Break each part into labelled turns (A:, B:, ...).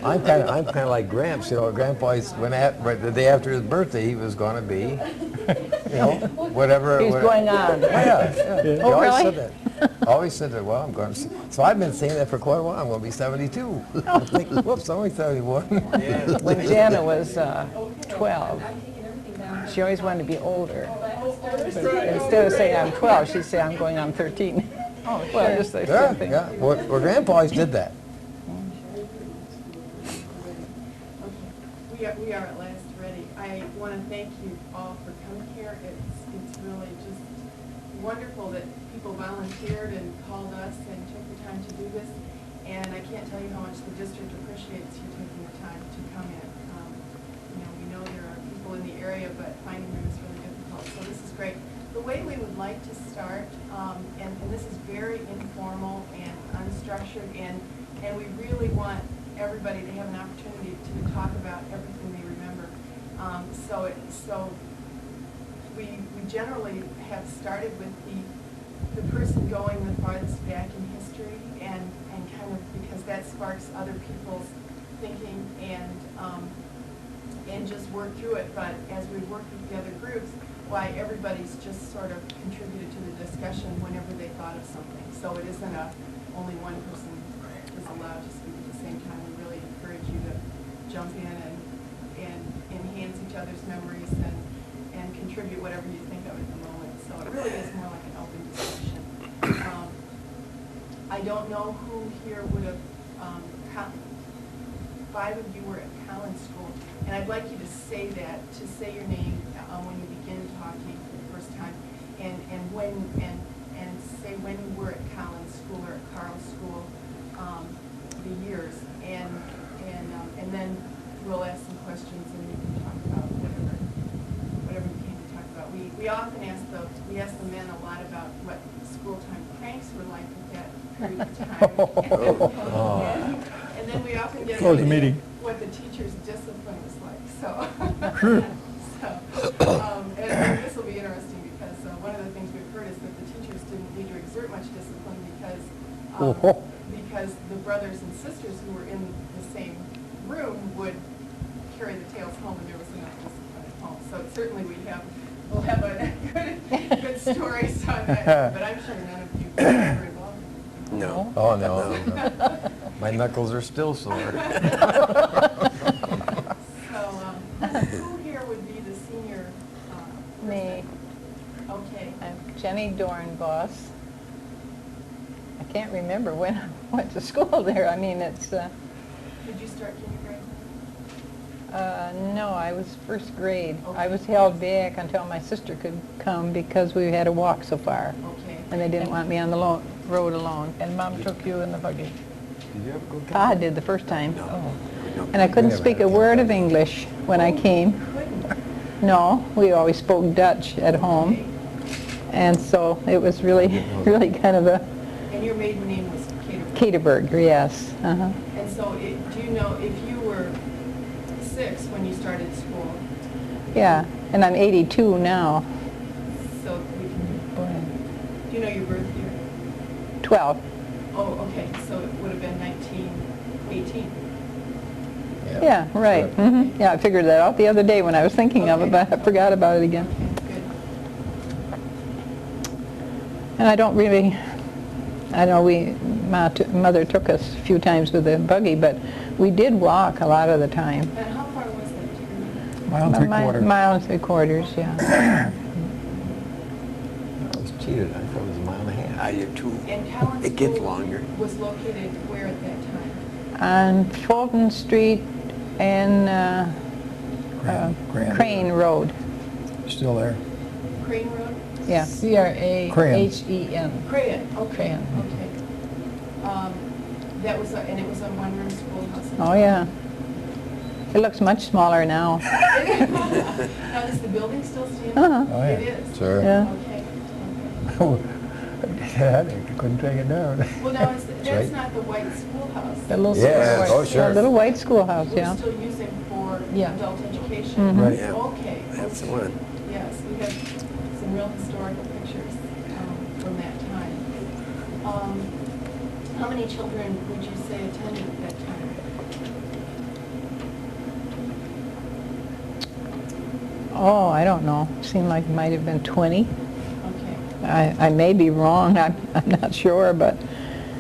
A: I'm kind of like Gramps, you know. Grandpa, the day after his birthday, he was going to be, you know, whatever.
B: He's going on.
A: Yeah. He
B: Oh,
A: always
B: really?
A: said that. Always said that. Well, I'm going to. So I've been saying that for quite a while. I'm going to be 72. I'm thinking, whoops, I'm only 71.
B: When Jana was 12, she always wanted to be older. But instead of saying I'm 12, she'd say I'm going on 13. Oh, well, just like
A: Yeah,
B: something.
A: yeah. Well, Grandpa always did that.
C: We are at last ready. I want to thank you all for coming here. It's really just wonderful that people volunteered and called us and took the time to do this. And I can't tell you how much the district appreciates you taking the time to come in. You know, we know there are people in the area, but finding them is really difficult. So this is great. The way we would like to start, and this is very informal and unstructured, and we really want everybody to have an opportunity to talk about everything they remember. So we generally have started with the person going the farthest back in history, and kind of because that sparks other people's thinking and just work through it. But as we work with the other groups, why everybody's just sort of contributed to the discussion whenever they thought of something. So it isn't only one person is allowed to speak at the same time. We really encourage you to jump in and enhance each other's memories and contribute whatever you think of at the moment. So it really is more like an open discussion. I don't know who here would have, 5 of you were at Collins School, and I'd like you to say that, to say your name when you begin talking for the first time, and say when you were at Collins School or at Carl's School, the years, and then we'll ask some questions and you can talk about whatever you came to talk about. We often ask the men a lot about what school time pranks were like at that period of time. And then we often get what the teacher's discipline was like. So, and this will be interesting because one of the things we've heard is that the teachers didn't need to exert much discipline because the brothers and sisters who were in the same room would carry the tales home, and there was enough discipline at home. So certainly we'll have a good stories on that. But I'm sure none of you were involved.
A: No. Oh, no. My knuckles are still sore.
C: So who here would be the senior?
B: Me.
C: Okay.
B: I'm Jennie Dornbos. I can't remember when I went to school there. I mean, it's...
C: Did you start kindergarten?
B: No, I was first grade.
C: Okay.
B: I was held back until my sister could come because we had to walk so far.
C: Okay.
B: And they didn't want me on the road alone.
D: And Mom took you in the buggy.
A: Did you ever go to
B: Pa did the first time.
D: Oh.
B: And I couldn't speak a word of English when I came. No, we always spoke Dutch at home. And so it was really kind of a...
C: And your maiden name was
B: Katerberg, yes. Uh-huh.
C: And so do you know if you were 6 when you started school?
B: Yeah, and I'm 82 now.
C: So we can do you know your birth year?
B: 12.
C: Oh, okay. So it would have been 1918.
B: Yeah, right.
A: Sure.
B: Mm-hmm. Yeah, I figured that out the other day when I was thinking of it, but I forgot about it again.
C: Okay, good.
B: And I don't really... I know Mother took us a few times with the buggy, but we did walk a lot of the time.
C: And how far was that?
D: Mile and 3/4.
B: Mile and 3/4, yeah.
A: I was cheated. I thought it was a mile and a half.
E: I did too.
C: And Collins
E: It gets
C: School
E: longer.
C: was located where at that time?
B: On Fulton Street and
D: Grand.
B: Crane Road.
D: Still there.
C: Crane Road?
B: Yeah.
D: Crayon.
B: Crayon.
C: Crayon, okay.
B: Crayon.
C: Okay. That was, and it was a one-room schoolhouse?
B: Oh, yeah. It looks much smaller now.
C: Now, does the building still stand?
B: Uh-huh.
D: Oh, yeah.
C: It is?
A: Sure.
B: Yeah.
C: Okay.
D: I couldn't take it down.
C: Well, now, that's
A: right.
C: not the white schoolhouse
B: The little
A: Yeah,
B: white,
A: oh, sure.
B: a little white schoolhouse,
C: we're
B: yeah.
C: still using for
D: Yeah.
C: adult education?
B: Mhm.
D: Right.
E: Yeah.
C: Okay.
E: That's the
C: okay.
E: one.
C: Yes, we have some real historical pictures from that time. How many children would you say attended at that time?
B: Oh, I don't know. Seemed like it might have been 20.
C: Okay.
B: I may be wrong. I'm not sure, but
C: Do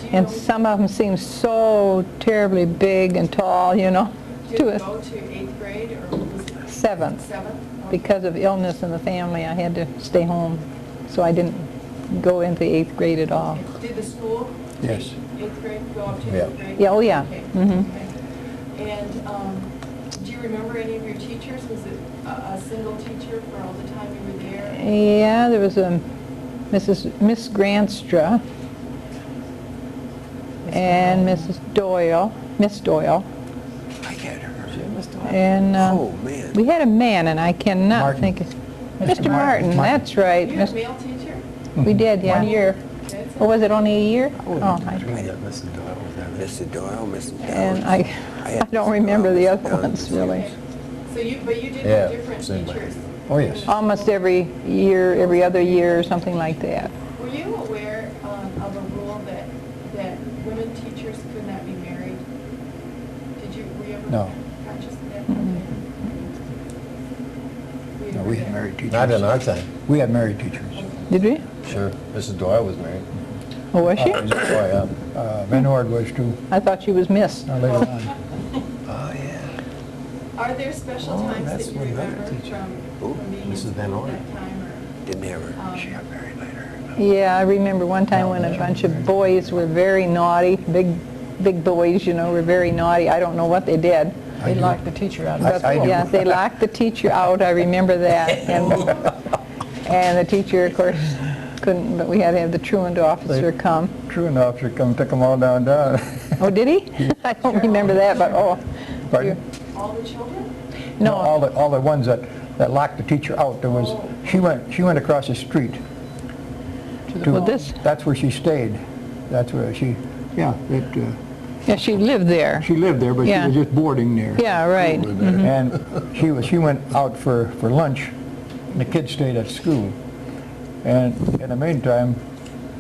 C: you
B: and
C: know-
B: some of them seem so terribly big and tall, you know.
C: Did you go to 8th grade or was it?
B: Seventh.
C: 7th?
B: Because of illness in the family, I had to stay home, so I didn't go into 8th grade at all.
C: Okay. Did the school?
D: Yes.
C: 8th grade, go up to
A: Yeah.
C: 8th grade?
B: Yeah, oh, yeah.
C: Okay.
B: Mhm.
C: Okay. And do you remember any of your teachers? Was it a single teacher for all the time you were there?
B: Yeah, there was a Miss Granstra and Mrs. Doyle, Miss Doyle,
E: I can't remember.
B: and
E: Oh, man.
B: we had a man, and I cannot
D: Martin.
B: think of...
D: Mr.
B: Mr. Martin,
D: Martin.
B: that's right.
C: You had a
B: Mis-
C: male teacher?
B: We did, yeah. 1 year.
C: Okay.
B: Or was it only a year? Oh,
A: Mrs. Doyle was down there.
E: Mr. Doyle, Mr. Doyle.
B: and I don't remember the other ones, really.
C: Okay. So but you did
A: Yeah,
C: have different
A: same way.
C: teachers?
D: Oh, yes.
B: Almost every year, every other year, or something like that.
C: Were you aware of a rule that women teachers could not be married? Were you ever
D: No.
C: conscious of that?
D: No, we had married teachers.
A: Not in our time.
D: We had married teachers.
B: Did we?
A: Sure. Mrs. Doyle was married.
B: Oh, was she?
A: Oh, yeah.
D: Van Ord was too,
B: I thought she was Miss.
D: later on.
A: Oh, yeah.
C: Are there special
A: Oh,
C: times
A: that's
C: that you
A: one other
C: remember
A: teacher.
C: from being in
A: Mrs. Van
C: school
A: Orn.
C: at that time?
E: Didn't have her.
D: She got married later.
B: Yeah, I remember one time when a bunch of boys were very naughty, big boys, you know, were very naughty. I don't know what they did.
D: I
B: They
D: do.
B: locked the teacher out
D: of I- I do.
B: Yeah, they locked the teacher out, I remember that. And the teacher, of course, couldn't, but we had to have the truant officer come.
D: Truant officer come, took them all down.
B: Oh, did he? I don't remember that, but oh.
D: Pardon?
C: All the children?
D: No,
B: No,
D: all the ones that locked the teacher out, there was, she went across the street.
B: well, this,
D: That's where she stayed. That's where she, yeah,
B: yeah, she lived there.
D: she lived there, but she
B: Yeah.
D: was just boarding there.
B: Yeah, right.
D: And she went out for lunch, and the kids stayed at school. And in the meantime,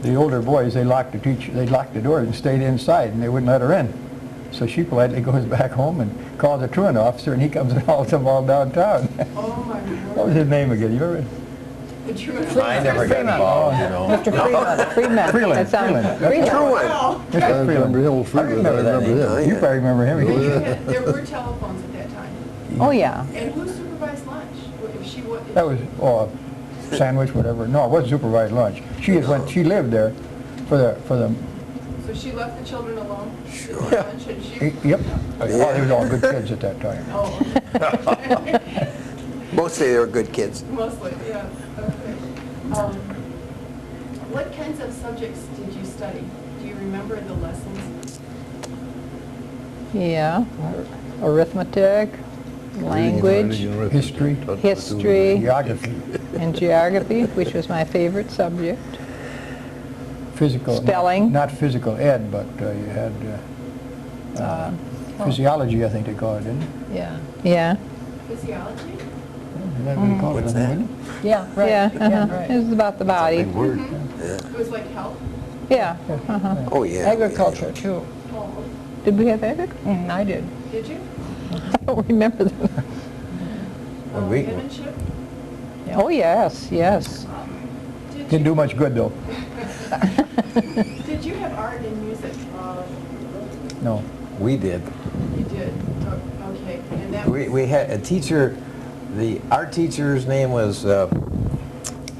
D: the older boys, they locked the doors and stayed inside, and they wouldn't let her in. So she politely goes back home and calls the truant officer, and he comes and hauls them all downtown.
C: Oh, my
D: What was
C: word.
D: his name again? You remember?
C: The truant.
A: I never got involved, you know.
B: Mr. Freeman.
D: Freeland,
B: That sounds-
D: Freeland.
B: Freeland.
C: Wow.
D: Mr. Freeland.
A: I remember that name.
D: You probably remember him.
C: There were telephones at that time.
B: Oh, yeah.
C: And who supervised lunch? If she was...
D: That was, sandwich, whatever. No, it wasn't supervised lunch. She lived there for the,
C: So she left the children alone?
E: Sure.
C: For lunch and she...
D: yep. Oh, they were all good kids at that time.
C: Oh, okay.
E: Mostly they were good kids.
C: Mostly, yes, okay. What kinds of subjects did you study? Do you remember the lessons?
B: Yeah. Arithmetic, language,
D: History,
B: history,
D: geography,
B: and geography, which was my favorite subject.
D: physical.
B: Spelling.
D: Not physical ed, but you had physiology, I think they call it, didn't it?
B: Yeah. Yeah.
C: Physiology?
D: Isn't that what they call it?
E: What's that?
B: Yeah, right. Yeah,
D: uh-huh.
B: It was about the body.
A: Word.
C: It was like health?
B: Yeah. Uh-huh.
E: Oh, yeah.
B: Agriculture, too.
C: Oh,
B: Did we have agriculture? I did.
C: did you?
B: I don't remember that.
C: Penmanship?
B: Oh, yes, yes.
D: Didn't do much good, though.
C: Did you have art and music?
D: No.
A: We did.
C: You did? Oh, okay. And that was...
A: We had a teacher, the art teacher's name was,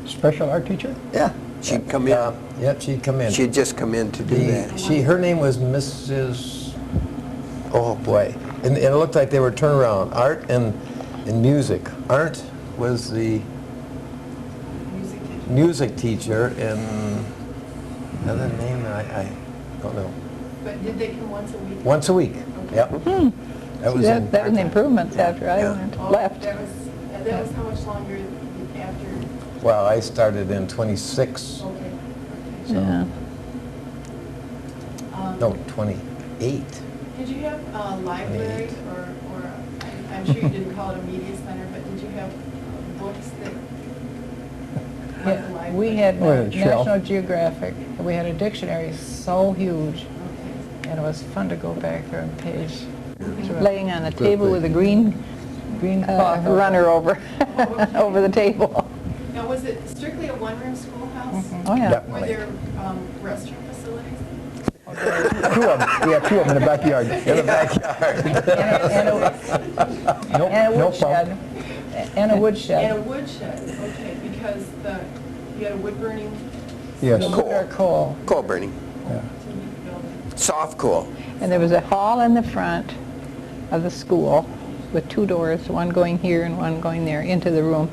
D: Special art teacher?
A: yeah.
E: She'd come in.
A: Yep, she'd come in.
E: She'd just come in to do that.
A: Her name was Mrs., oh boy, and it looked like they were turnaround, art and music. Art was the
C: music teacher.
A: music teacher, and another name, I don't know.
C: But did they come once a week?
A: Once a week, yep. That was in
B: That was an improvement after I
E: Yeah.
B: went,
C: Oh,
B: left.
C: That was how much longer after?
A: Well, I started in 26,
C: Okay.
B: Yeah.
A: no, 28.
C: Did you have a library or I'm sure you didn't call it a media center, but did you have books that? like the library?
B: We had
D: Oh, yeah, shelf.
B: National Geographic. We had a dictionary so huge,
C: Okay.
B: and it was fun to go back there and page. Laying on a table with a green green cloth runner over, over the table.
C: Now, was it strictly a one-room schoolhouse?
B: Oh, yeah.
C: Were there restroom facilities?
D: Two of them. We have two of them in the backyard.
A: In the backyard.
D: Nope,
B: And a
D: no
B: woodshed.
D: pump.
B: And a woodshed.
C: And a woodshed, okay, because you had a wood burning
D: Yes.
B: Wood or coal.
E: Coal burning.
D: Yeah.
C: building.
E: Soft coal.
B: And there was a hall in the front of the school with two doors, one going here and one going there into the room.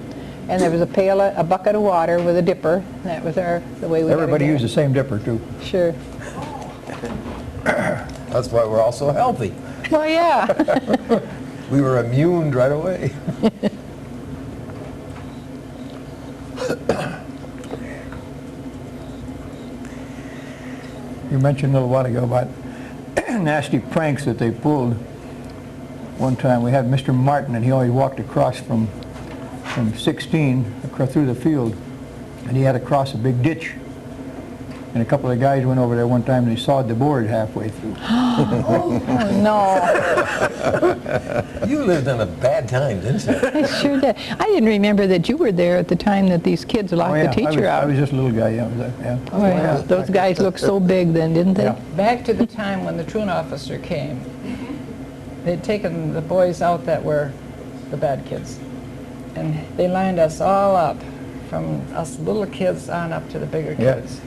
B: And there was a pail, a bucket of water with a dipper. That was the way we got it
D: Everybody
B: going.
D: used the same dipper, too.
B: Sure.
A: That's why we're all so healthy.
B: Well, yeah.
A: We were immune right away.
D: You mentioned a little while ago about nasty pranks that they pulled. One time we had Mr. Martin, and he always walked across from 16 across through the field, and he had to cross a big ditch. And a couple of guys went over there one time and they sawed the board halfway through.
B: Oh, no.
A: You lived in a bad time, didn't you?
B: I sure did. I didn't remember that you were there at the time that these kids locked the teacher
D: I
B: out.
D: was just a little guy, yeah.
B: Oh, yeah. Those guys looked so big then, didn't they?
D: Yeah.
B: Back to the time when the truant officer came, they'd taken the boys out that were the bad kids. And they lined us all up, from us little kids on up to the bigger
D: Yeah.
B: kids.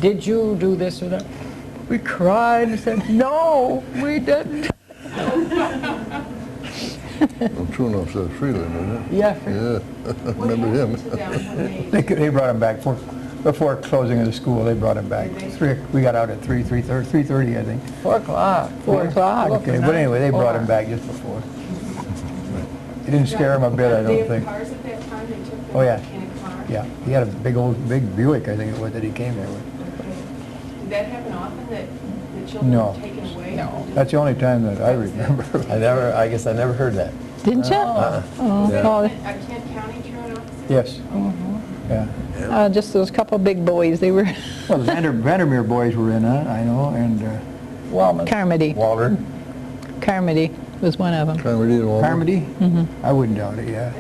B: Did you do this or that? We cried and said, no, we didn't.
F: True enough says Freeland, isn't it?
B: Yeah.
F: Yeah,
C: What
F: remember him.
C: happened to them when
D: They brought him back before closing of the school. They brought him back. We got out at 3:30, I think.
B: 4 o'clock. 4 o'clock.
D: Okay, but anyway, they brought him back just before. It didn't scare him a bit, I
C: Did they
D: don't
C: have
D: think.
C: cars at that time? They took them
D: Oh, yeah.
C: in a car?
D: Yeah, he had a big Buick, I think it was, that he came there with.
C: Okay. Did that happen often, that the children
D: No.
C: were taken away?
B: No.
D: That's the only time that I remember.
A: I guess I never heard that.
B: Didn't you?
A: Uh-uh.
B: Oh,
A: Yeah.
B: oh,
C: A Kent County truant officer?
D: Yes, yeah.
B: just those couple big boys. They were
D: Well, the Vandermeer boys were in it, I know, and
B: Carmody.
A: Walter?
B: Carmody was one of them.
F: Carmody and Walter.
D: Carmody? I wouldn't doubt it, yeah.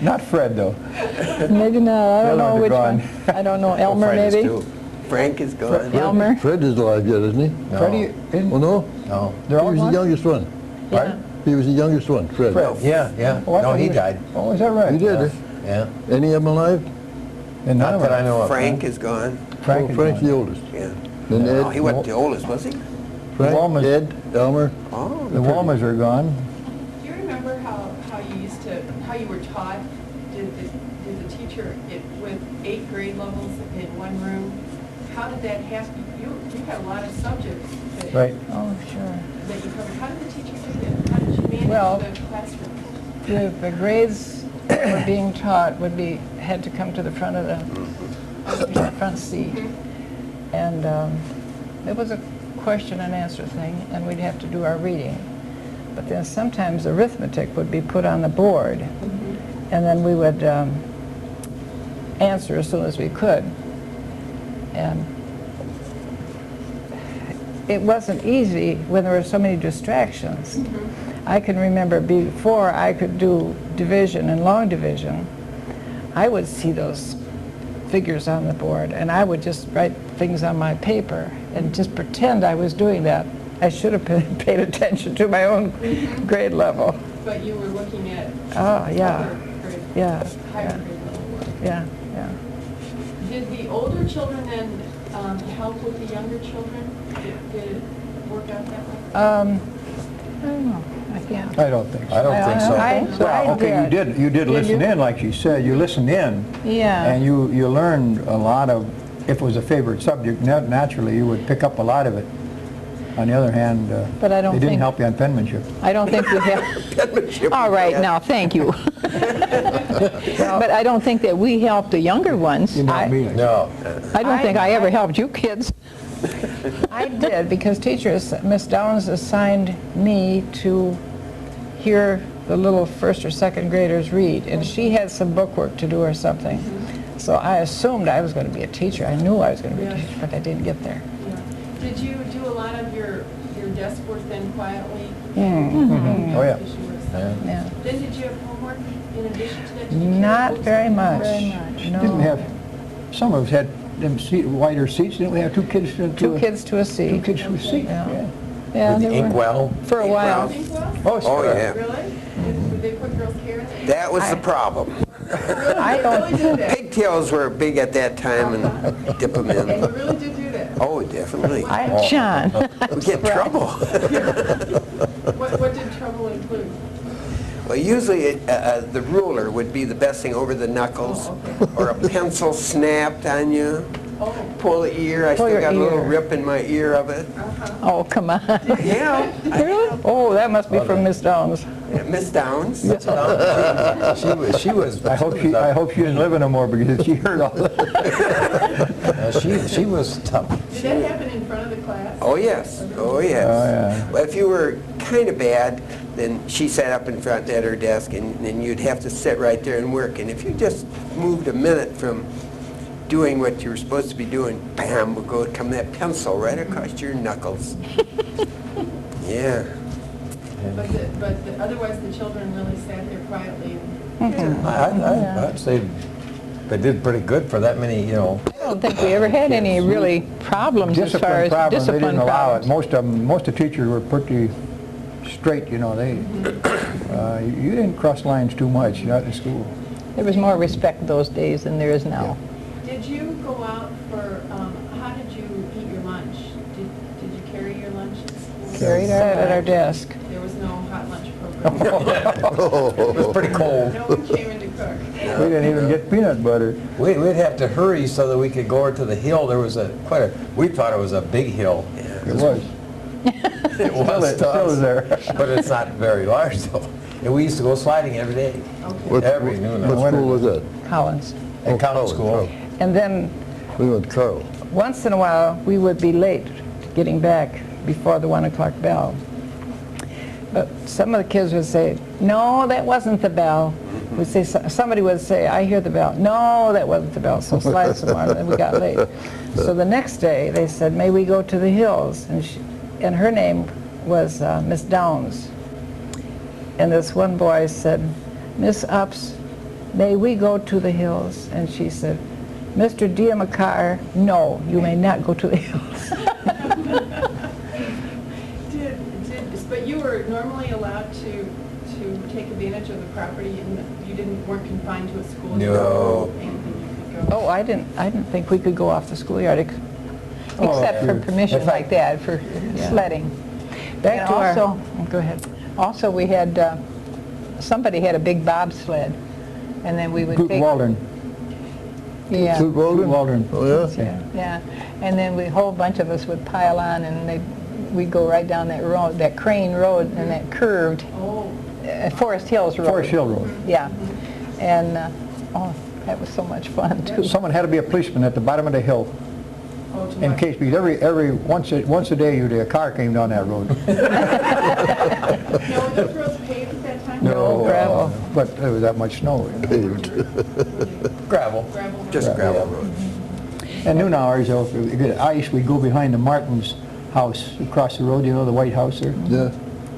D: Not Fred, though.
B: Maybe not. I don't know
D: They're
B: which
D: gone.
B: one. I don't know. Elmer,
A: Fred is
B: maybe?
A: too.
E: Frank is gone.
B: Elmer?
F: Fred is alive yet, isn't he?
A: No.
D: Freddie,
F: Oh, no?
A: No.
D: they're
F: He
D: all
F: was the
D: gone?
F: youngest one.
B: Yeah.
F: He was the youngest one, Fred.
A: Yeah, yeah.
D: Oh, I
A: No,
D: thought
A: he
D: was-
A: died.
D: Oh, is that right?
F: He did.
A: Yeah.
F: eh?
A: Yeah.
F: Any of them alive?
D: And none
A: Not
D: of
A: that I
D: them.
A: know of.
E: Frank is gone.
D: Frank
F: Oh,
D: is
F: Frank's
D: gone.
F: the oldest.
E: Yeah.
F: Then
E: Oh,
F: Ed,
E: he wasn't the oldest, was he?
F: Frank,
D: Walmers.
F: Ed, Elmer.
E: Oh.
D: The Walmers are gone.
C: Do you remember how you were taught? Did the teacher, with 8 grade levels in one room, how did that happen? You had a lot of subjects that
D: Right.
B: Oh, sure.
C: that you covered. How did the teacher do that? How did you manage
B: Well,
C: the classroom?
B: The grades that were being taught had to come to the front of the front seat. And it was a question and answer thing, and we'd have to do our reading. But then sometimes arithmetic would be put on the board, and then we would answer as soon as we could. And it wasn't easy when there were so many distractions. I can remember before I could do division and long division, I would see those figures on the board, and I would just write things on my paper and just pretend I was doing that. I should have paid attention to my own grade level.
C: But you were looking at
B: Oh, yeah,
C: other grade,
B: yeah,
C: higher
B: yeah,
C: grade level work.
B: yeah, yeah.
C: Did the older children then help with the younger children? Did it work out that way?
B: I don't know, I can't.
D: I don't think so.
A: I don't think so.
D: Well, okay, you did listen
B: you?
D: in, like she said. You listened in.
B: Yeah.
D: And you learned a lot of, if it was a favorite subject, naturally you would pick up a lot of it. On the other hand,
B: But I don't
D: they didn't
B: think-
D: help you on penmanship.
B: I don't think we have. All right, now, thank you. But I don't think that we helped the younger ones.
D: Not me.
A: No.
B: I don't think I ever helped you kids. I did, because teachers, Miss Downs assigned me to hear the little first or second graders read, and she had some bookwork to do or something. So I assumed I was going to be a teacher. I knew I was going to be a teacher, but I didn't get there.
C: Did you do a lot of your desk work then quietly?
B: Mm-hmm.
D: Oh, yeah.
C: Because you were
A: Yeah.
C: studying?
B: Yeah.
C: Then did you have homework in addition to that? Did you carry
B: Not
C: books
B: very
C: home?
B: much. No.
D: Didn't have, some of us had them wider seats, didn't we have two kids to
B: Two kids to a
D: Two
B: seat.
D: kids to a seat,
B: Yeah.
D: yeah.
B: Yeah,
A: With the
B: they were-
A: inkwell?
B: For a while.
C: Inkwell?
D: Oh,
E: Oh, yeah.
C: Really? Did they put girls' hair in it?
E: That was the problem.
B: I
C: You
B: don't-
C: really did that?
E: Pigtails were big at that time and dip them
C: And you
E: in.
C: really did do that?
E: Oh, definitely.
B: John.
E: We get in trouble.
C: What did trouble include?
E: Well, usually the ruler would be the best thing over the knuckles, or a pencil snapped on you.
C: Oh,
E: Pull the ear. I
B: Pull
E: still
B: your
E: got a little
B: ear.
E: rip in my ear of it.
B: Oh, come on.
E: Yeah.
B: Really? Oh, that must be from Miss Downs.
E: Miss Downs.
A: She was.
D: I hope she didn't live anymore because she heard all that.
A: She was tough.
C: did that happen in front of the class?
E: Oh, yes. Oh, yes.
D: Oh, yeah.
E: Well, if you were kind of bad, then she sat up in front at her desk, and you'd have to sit right there and work. And if you just moved a minute from doing what you were supposed to be doing, bam, would come that pencil right across your knuckles. Yeah.
C: But otherwise the children really sat there quietly and
A: I'd say they did pretty good for that many, you know.
B: I don't think we ever had any really problems as far
D: Discipline
B: as
D: problems, they
B: discipline
D: didn't allow it.
B: problems.
D: Most of the teachers were pretty straight, you know, you didn't cross lines too much, not in school.
B: There was more respect those days than there is now.
C: Did you go out for, how did you eat your lunch? Did you carry your lunch to school?
B: Carried
C: There
B: at our desk.
C: was no hot lunch program.
A: It was pretty cold.
C: No one came in to cook.
D: We didn't even get peanut butter.
A: We'd have to hurry so that we could go over to the hill. There was we thought it was a big hill.
D: It was.
A: It was to
D: Still
A: us,
D: is there.
A: but it's not very large though. And we used to go sliding every day,
F: What
A: every noon.
F: what school was that?
B: Collins.
A: At County
F: Oh,
A: School.
F: Carl.
B: And then
F: We went to Carl.
B: once in a while, we would be late getting back before the 1 o'clock bell. But some of the kids would say, no, that wasn't the bell. We'd say, somebody would say, I hear the bell. No, that wasn't the bell. So slide some more, and we got late. So the next day, they said, may we go to the hills? And her name was Miss Downs. And this one boy said, Miss Ups, may we go to the hills? And she said, Mr. Diamakar, no, you may not go to the hills.
C: But you were normally allowed to take advantage of the property and you weren't confined to a school?
A: No.
C: Anything you could go?
B: Oh, I didn't think we could go off the schoolyard except for permission like that, for sledding. Back And to our,
D: also-
B: go ahead.
D: Also, we had, somebody had a big bobsled, and then we would
F: Coot
D: take...
F: Waldron.
D: Yeah.
F: Coot Waldron?
D: Waldron.
F: Oh, yeah?
D: Yeah, yeah. And then a whole bunch of us would pile on, and we'd go right down that road, that Crane Road, and that curved
C: Oh,
D: Forest Hills Road.
F: Forest Hill Road.
D: Yeah. And, oh, that was so much fun, too.
F: Someone had to be a policeman at the bottom of the hill
C: to
F: in
C: watch.
F: case, because once a day, a car came down that road.
C: No, those roads paved at that time?
B: No, gravel.
F: But there was that much snow.
A: Gravel.
C: Gravel.
E: Just gravel road.
F: And noon hours, if we get ice, we'd go behind the Martin's house across the road, you know, the white house there? Yeah.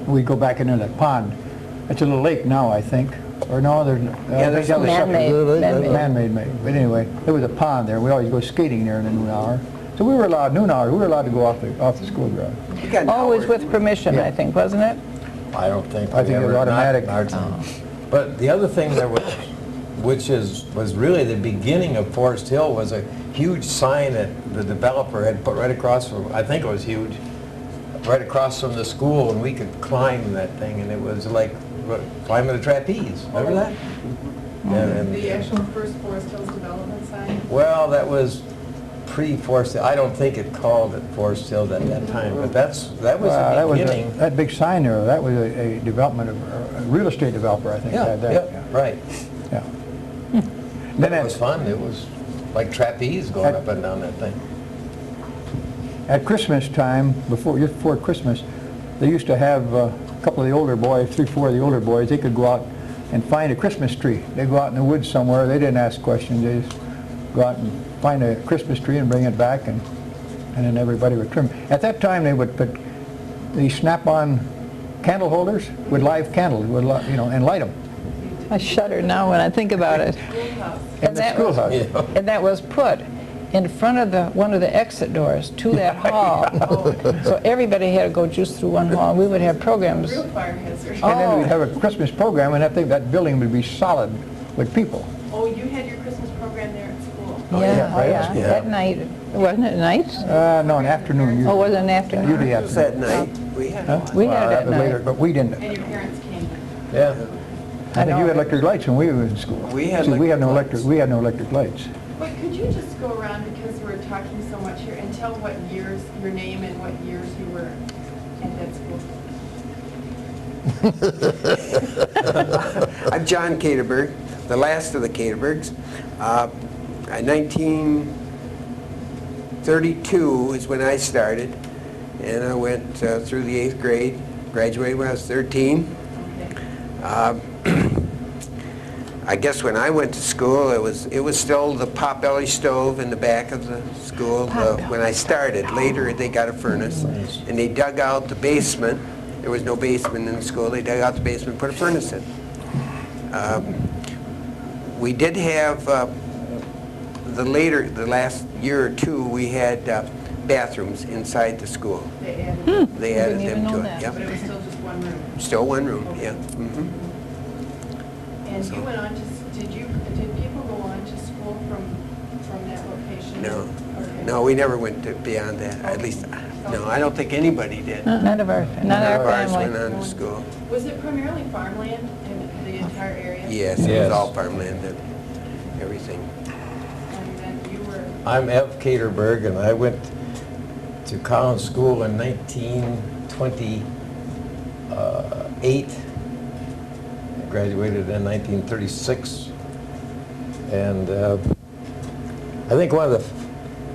F: We'd go back into that pond. It's a little lake now, I think. Or no, there's...
E: Yeah, there's a
B: Man-made.
F: Man-made. But anyway, there was a pond there. We always go skating there in the noon hour. So we were allowed, noon hours, we were allowed to go off the school ground.
E: You got an
B: Always
E: hour.
B: with permission, I think, wasn't it?
A: I don't think.
F: I think it was automatic.
A: But the other thing there was, was really the beginning of Forest Hill, was a huge sign that the developer had put right across from, I think it was huge, right across from the school, and we could climb that thing, and it was like climbing a trapeze. Remember that? And,
C: The actual first Forest Hills development sign?
A: well, that was pre-Forest Hill. I don't think it called it Forest Hill at that time, but that was the beginning.
F: That big sign there, that was a development of, a real estate developer, I think, had that.
A: Yeah, right.
F: Yeah.
A: Then it was fun. It was like trapeze going up and down that thing.
F: At Christmas time, just before Christmas, they used to have a couple of the older boys, 3, 4 of the older boys, they could go out and find a Christmas tree. They'd go out in the woods somewhere, they didn't ask questions, they just go out and find a Christmas tree and bring it back, and
D: and then everybody would trim. At that time, they would put these snap-on candle holders with live candles, with and light them.
B: I shudder now when I think about it.
C: Schoolhouse.
D: In the schoolhouse.
B: And that was put in front of one of the exit doors to that hall. So everybody had to go just through one hall. We would have programs.
C: Real fire hazard.
D: And then we'd have a Christmas program, and that building would be solid with people.
C: Oh, you had your Christmas program there at school?
B: Yeah,
D: right.
B: yeah, at night. Wasn't it night?
D: No, in the afternoon. Usually.
B: Oh, was it an afternoon?
D: Usually
E: It was at
D: afternoon.
E: night. We had
D: Huh?
E: one.
B: We had it
D: that
B: at
D: was later,
B: night.
D: but we didn't.
C: And your parents came?
A: Yeah.
D: I think you had electric lights when we were in school.
E: We had
D: See, we had no
E: electric
D: electric. We had no electric lights.
C: But could you just go around, because we're talking so much here, and tell what years, your name and what years you were at that school?
E: I'm John Katerberg, the last of the Katerbergs. 1932 is when I started, and I went through the 8th grade, graduated when I was 13.
C: Okay.
E: I guess when I went to school, it was still the potbelly stove in the back of the school when I started. Later, they got a furnace, and they dug out the basement. There was no basement in the school. They dug out the basement and put a furnace in. We did have, the last year or two, we had bathrooms inside the school.
C: They added,
E: They
B: I
E: added
B: didn't even
E: them
B: know
E: to
B: that.
E: it.
C: but it
E: Yep.
C: was still just one room.
E: Still one room, yeah. Mhm.
C: And you went on to, did people go on to school from that location?
E: No.
C: Okay.
E: No, we never went beyond that. At least, no, I don't think anybody did.
B: None of our
E: None of ours
B: family.
E: went on to school.
C: Was it primarily farmland in the entire area?
E: Yes, it was
A: Yes.
E: all farmland and everything.
C: And then you were,
A: I'm F. Katerberg, and I went to Collins School in 1928. I graduated in 1936. And I think one of the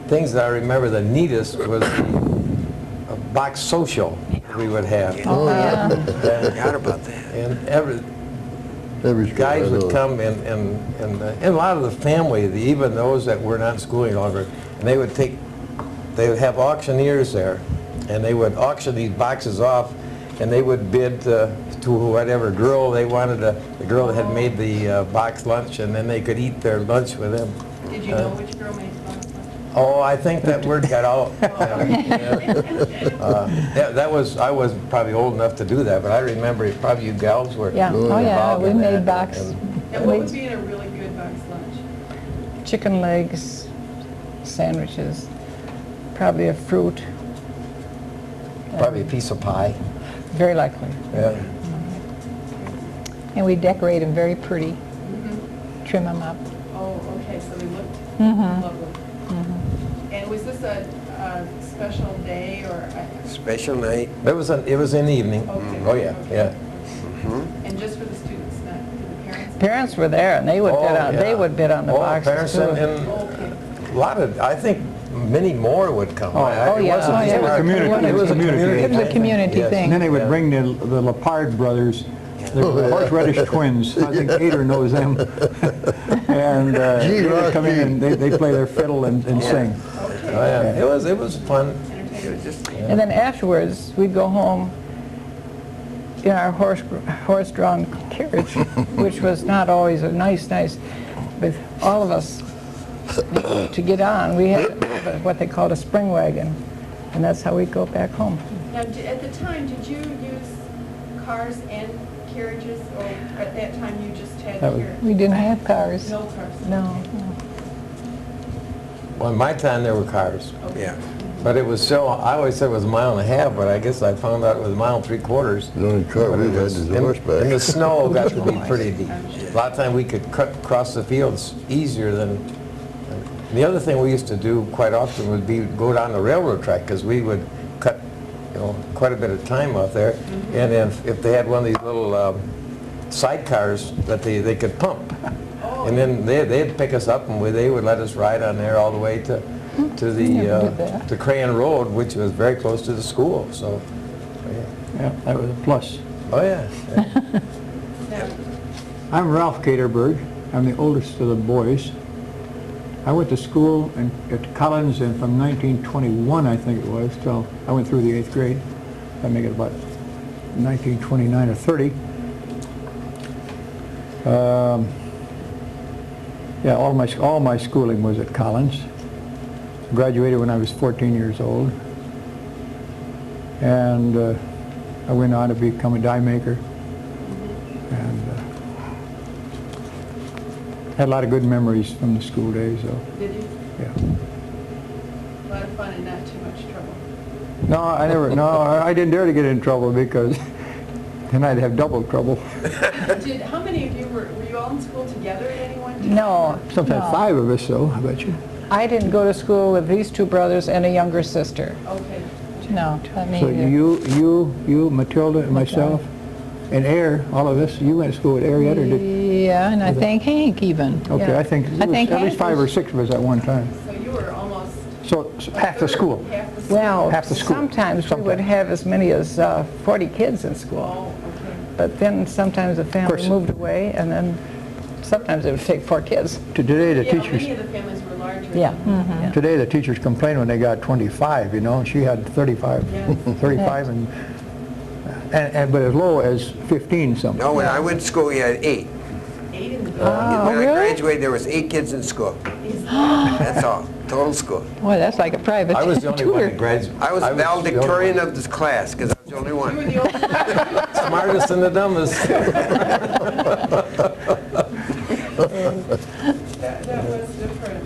A: things that I remember the neatest was the box social we would have.
B: Oh, yeah.
E: Forgot about that.
A: And guys would come and a lot of the family, even those that were not in school any longer, and they would have auctioneers there, and they would auction these boxes off, and they would bid to whatever girl they wanted, the girl that had made the box lunch, and then they could eat their lunch with them.
C: did you know which girl made fun of you?
A: Oh, I think that word got out. I wasn't probably old enough to do that, but I remember it, probably you gals were
B: Yeah, oh yeah,
A: involved
B: we
A: in
B: made
A: that.
B: box,
C: And what would be in a really good box lunch?
B: chicken legs, sandwiches, probably a fruit,
A: Probably a piece of pie.
B: very likely.
A: Yeah.
G: And we decorate them very pretty,
C: Mm-hmm.
G: trim them up.
C: Oh, okay, so they looked
B: Mhm.
C: lovely. And was this a special day or?
E: Special night.
A: It was in the evening.
C: Okay.
A: Oh, yeah, yeah.
C: And just for the students, not for the parents?
B: Parents were there, and they would bid on,
A: yeah.
B: they would bid on the
A: Oh,
B: boxes
A: parents
B: too.
A: and
C: Okay.
A: a lot of, I think many more would come.
B: Oh,
A: It
B: yeah,
A: wasn't
B: oh,
A: just
B: yeah.
A: our
D: Community.
A: It was a community.
B: It was a community
A: Yes.
B: thing.
D: And then they would
A: Yeah.
D: bring the Lapard brothers, the horseradish twins. I think Ader knows them. And they'd come in and they'd play their fiddle and sing.
A: Oh, yeah. It was fun.
E: It was just,
B: And then afterwards, we'd go home in our horse-drawn carriage, which was not always a nice, with all of us to get on. We had what they called a spring wagon, and that's how we'd go back home.
C: Now, at the time, did you use cars and carriages, or at that time you just had
D: That was-
C: your?
G: We didn't have cars.
C: No cars?
B: No.
A: Well, in my time, there were cars.
C: Okay.
E: yeah.
A: But it was still, I always said it was a mile and a half, but I guess I found out it was a mile and 3/4.
H: The only car
A: But
H: we
A: it
H: had
A: was-
H: is
A: and-
H: a horseback.
A: And the snow got to be pretty deep. A lot of time we could cross the fields easier than, the other thing we used to do quite often would be go down the railroad track, because we would cut, quite a bit of time out there. And if they had one of these little sidecars that they could pump. And then they'd pick us up, and they would let us ride on there all the way to
B: Never
A: the
B: did that.
A: to Crayon Road, which was very close to the school. So,
D: Yeah, that was a plus.
A: oh yeah.
C: Now,
D: I'm Ralph Katerberg. I'm the oldest of the boys. I went to school at Collins, and from 1921, I think it was, till I went through the 8th grade. I make it about 1929 or 30. Yeah, all my schooling was at Collins. Graduated when I was 14 years old, and I went on to become a die maker, and had a lot of good memories from the school days. So.
C: Did you?
D: Yeah.
C: A lot of fun and not too much trouble.
D: No, I didn't dare to get in trouble, because then I'd have double trouble.
C: How many of you were you all in school together at any one time?
B: No,
D: Sometimes
B: no.
D: 5 of us, so I bet you.
B: I didn't go to school with these 2 brothers and a younger sister.
C: Okay.
G: No, not me
D: So
G: either.
D: you, Matilda, and myself, and Air, all of us, you went to school with Air yet, or did?
G: Yeah, and I think Hank even.
D: Okay,
B: Yeah.
D: I think
G: I
D: it was
G: think
D: at least
G: Hank
D: 5 or
G: was-
D: 6 of us at one time.
C: So you were almost
D: So half the school.
C: half the school.
B: Well,
D: Half the school.
B: sometimes we would
D: Sometimes.
B: have as many as 40 kids in school.
C: Oh, okay.
B: But then sometimes the family
D: course.
B: moved away, and then sometimes it would take 4 kids.
D: Today the
C: Yeah, many
D: teachers,
C: of the families were larger.
B: Yeah.
C: than-
D: today the teachers complain when they got 25, you know, and she had 35,
C: Yes.
D: 35, and but as low as 15 something.
E: No, when I went to school, we had 8.
C: 8 in the building.
E: When I
B: really?
E: graduated, there was 8 kids in school. That's all, total school.
G: Boy, that's like a private
A: I was the only one
G: tutor.
A: that graduated.
E: I was valedictorian of this class, because I was the only
C: You were
E: one.
C: the oldest one.
A: Smartest and the dumbest.
C: That was different.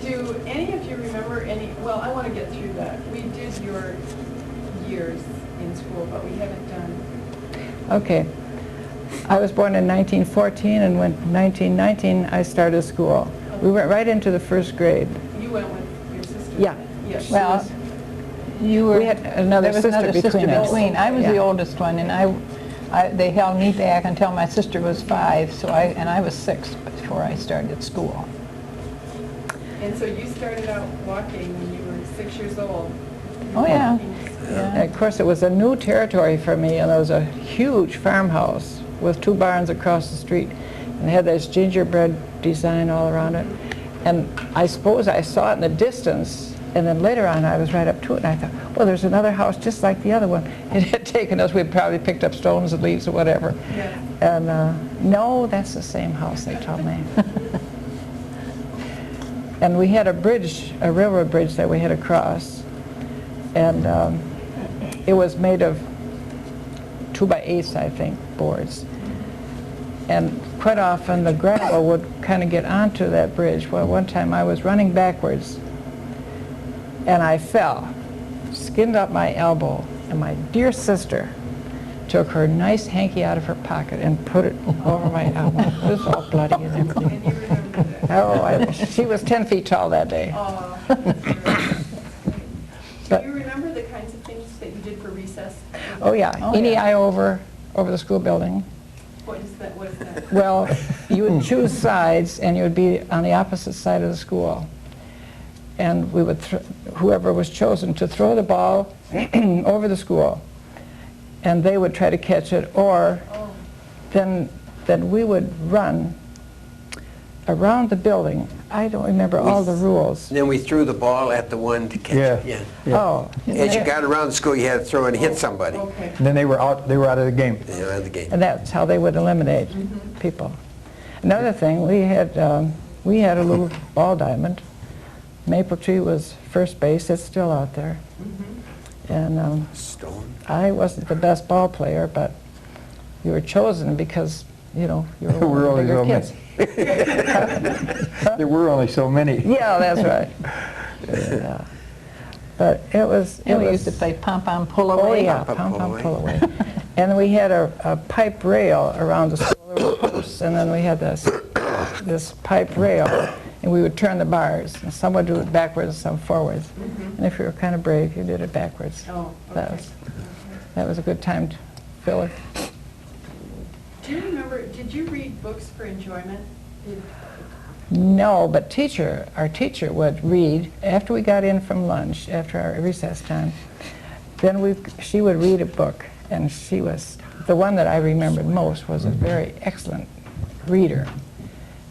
C: Do any of you remember any, well, I want to get through that. We did your years in school, but we haven't done,
B: Okay. I was born in 1914, and when 1919 I started school. We went right into the 1st grade.
C: you went with your sister?
B: Yeah.
C: Yes.
G: Well, you were.
B: We had another
G: there was
B: sister
G: another sister
B: between us.
G: between. I was the
B: Yeah.
G: oldest one, and they held me back until my sister was 5. So I was 6 before I started school.
C: And so you started out walking when you were 6 years old?
G: Oh, yeah.
B: And
G: Yeah.
B: of course, it was a new territory for me, and there was a huge farmhouse with 2 barns across the street, and it had this gingerbread design all around it. And I suppose I saw it in the distance, and then later on I was right up to it, and I thought, well, there's another house just like the other one. It had taken us, we'd probably picked up stones and leaves or whatever.
C: Yes.
B: And no, that's the same house, they told me. And we had a bridge, a railroad bridge that we had to cross, and it was made of 2x8s, I think, boards. And quite often the gravel would kind of get onto that bridge. Well, one time I was running backwards, and I fell, skinned up my elbow, and my dear sister took her nice hanky out of her pocket and put it over my elbow. It was all bloody and everything.
C: And you remember that?
B: Oh, she was 10 feet tall that day.
C: Oh, that's great.
B: But-
C: Do you remember the kinds of things that you did for recess?
B: Oh, yeah,
G: Oh,
B: any
G: yeah.
B: eye over the school building.
C: What is that? What is that?
B: Well, you would choose sides, and you would be on the opposite side of the school. And we would, whoever was chosen to throw the ball over the school, and they would try to catch it, or
C: Oh,
B: then we would run around the building. I don't remember all the rules.
E: And then we threw the ball at the one to catch it.
D: Yeah.
B: Oh,
E: As you got around the school, you had to throw and hit somebody.
C: okay.
D: And then they were out of the game.
E: You know, the game.
B: and that's how they would eliminate people. Another thing, we had a little ball diamond. Maple Tree was first base. It's still out there. And
E: Stone.
B: I wasn't the best ball player, but you were chosen because, you know, you were one
D: We're
B: of the
D: only
B: bigger
D: so
B: kids.
D: There were only so many.
B: Yeah, that's right. Yeah. But it was...
G: And we
B: it
G: used to
B: was-
G: play pom-pom pull
B: Oh,
G: away.
B: yeah,
E: Pom-pom
B: pom-pom
E: pull
B: pull away. And we had a pipe rail around the school, there were posts, and then we had this pipe rail, and we would turn the bars. And some would do it backwards, some forwards. And if you were kind of brave, you did it backwards.
C: Oh,
B: That
C: okay.
B: was a good time filler.
C: Do you remember, did you read books for enjoyment?
B: No, but our teacher would read, after we got in from lunch, after our recess time, then she would read a book, and she was, the one that I remembered most was a very excellent reader.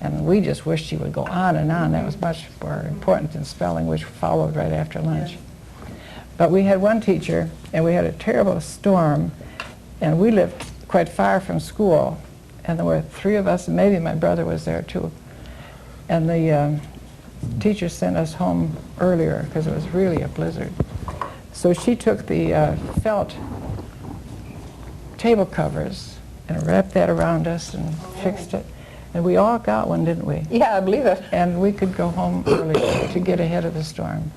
B: And we just wished she would go on and on. That was much more important than spelling, which followed right after lunch. But we had one teacher, and we had a terrible storm, and we lived quite far from school, and there were 3 of us, and maybe my brother was there too. And the teacher sent us home earlier because it was really a blizzard. So she took the felt table covers and wrapped that around us and fixed it. And we all got one, didn't we?
G: Yeah, I believe it.
B: And we could go home early to get ahead of the storm.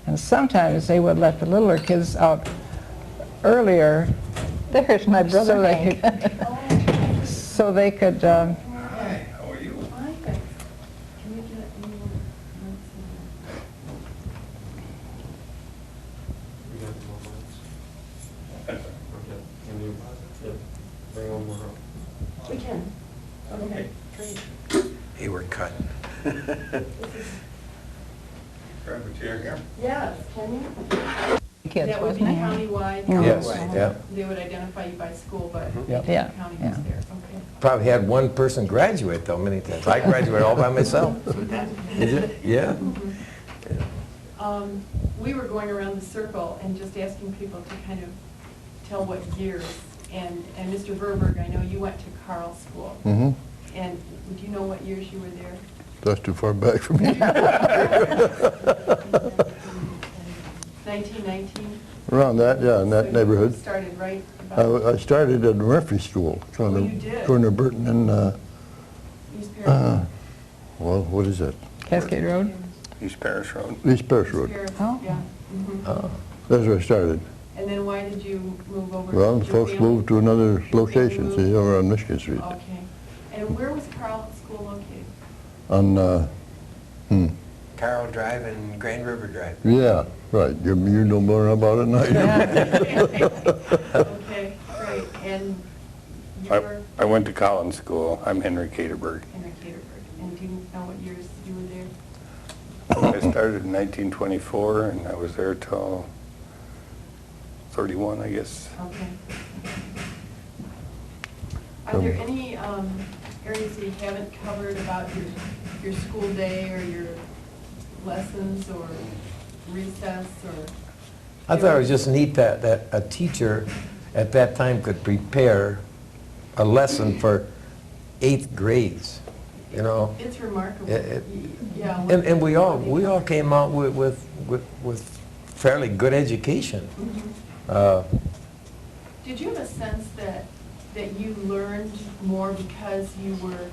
B: And sometimes they would let the littler kids out earlier.
G: There's my brother
B: so they
G: Hank.
B: could, so they could
C: Hi, thanks. Can you get any more notes in there? We can. Okay, great.
E: They were cut.
H: Grab a chair here.
C: Yes, can you?
G: Kids,
C: That would be
G: wasn't it?
C: countywide.
A: Yes,
E: Right.
A: yeah.
C: They would identify you by school, but
D: Yep.
B: Yeah,
C: county
B: yeah.
C: was there, okay.
A: Probably had one person graduate though many times. I graduated all by myself. Is it? Yeah.
C: We were going around the circle and just asking people to kind of tell what years. And Mr. Verburg, I know you went to Carl School.
H: Mm-hmm.
C: And would you know what years you were there?
H: That's too far back for me.
C: 1919?
H: Around that, yeah, in
C: So
H: that
C: you
H: neighborhood.
C: started right about
H: I started at Murphy School,
C: Oh, you did?
H: corner of Burton and,
C: East Paris?
H: well, what is that?
B: Cascade Road.
I: East Parish Road.
H: East Parish
C: East
H: Road.
C: Paris,
B: Oh.
C: yeah. Mhm.
H: That's where I started.
C: And then why did you move over?
H: Well,
C: Did your
H: folks
C: family-
H: moved to another
C: did your family
H: location,
C: move?
H: see, over on Michigan Street.
C: Okay. And where was Carl School located?
H: On,
E: Carl Drive and Grand River Drive.
H: yeah, right, you know more about it than I do.
C: Okay, great. And you're
I: I went to Collins School. I'm Henry Katerberg.
C: Henry Katerberg. And do you know what years you were there?
I: I started in 1924, and I was there till 31, I guess.
C: Okay. Are there any areas that you haven't covered about your school day or your lessons or recess or?
A: I thought it was just neat that a teacher at that time could prepare a lesson for 8th grades, you know.
C: It's remarkable. Yeah.
A: And we all came out with fairly good education.
C: Did you have a sense that you learned more because you were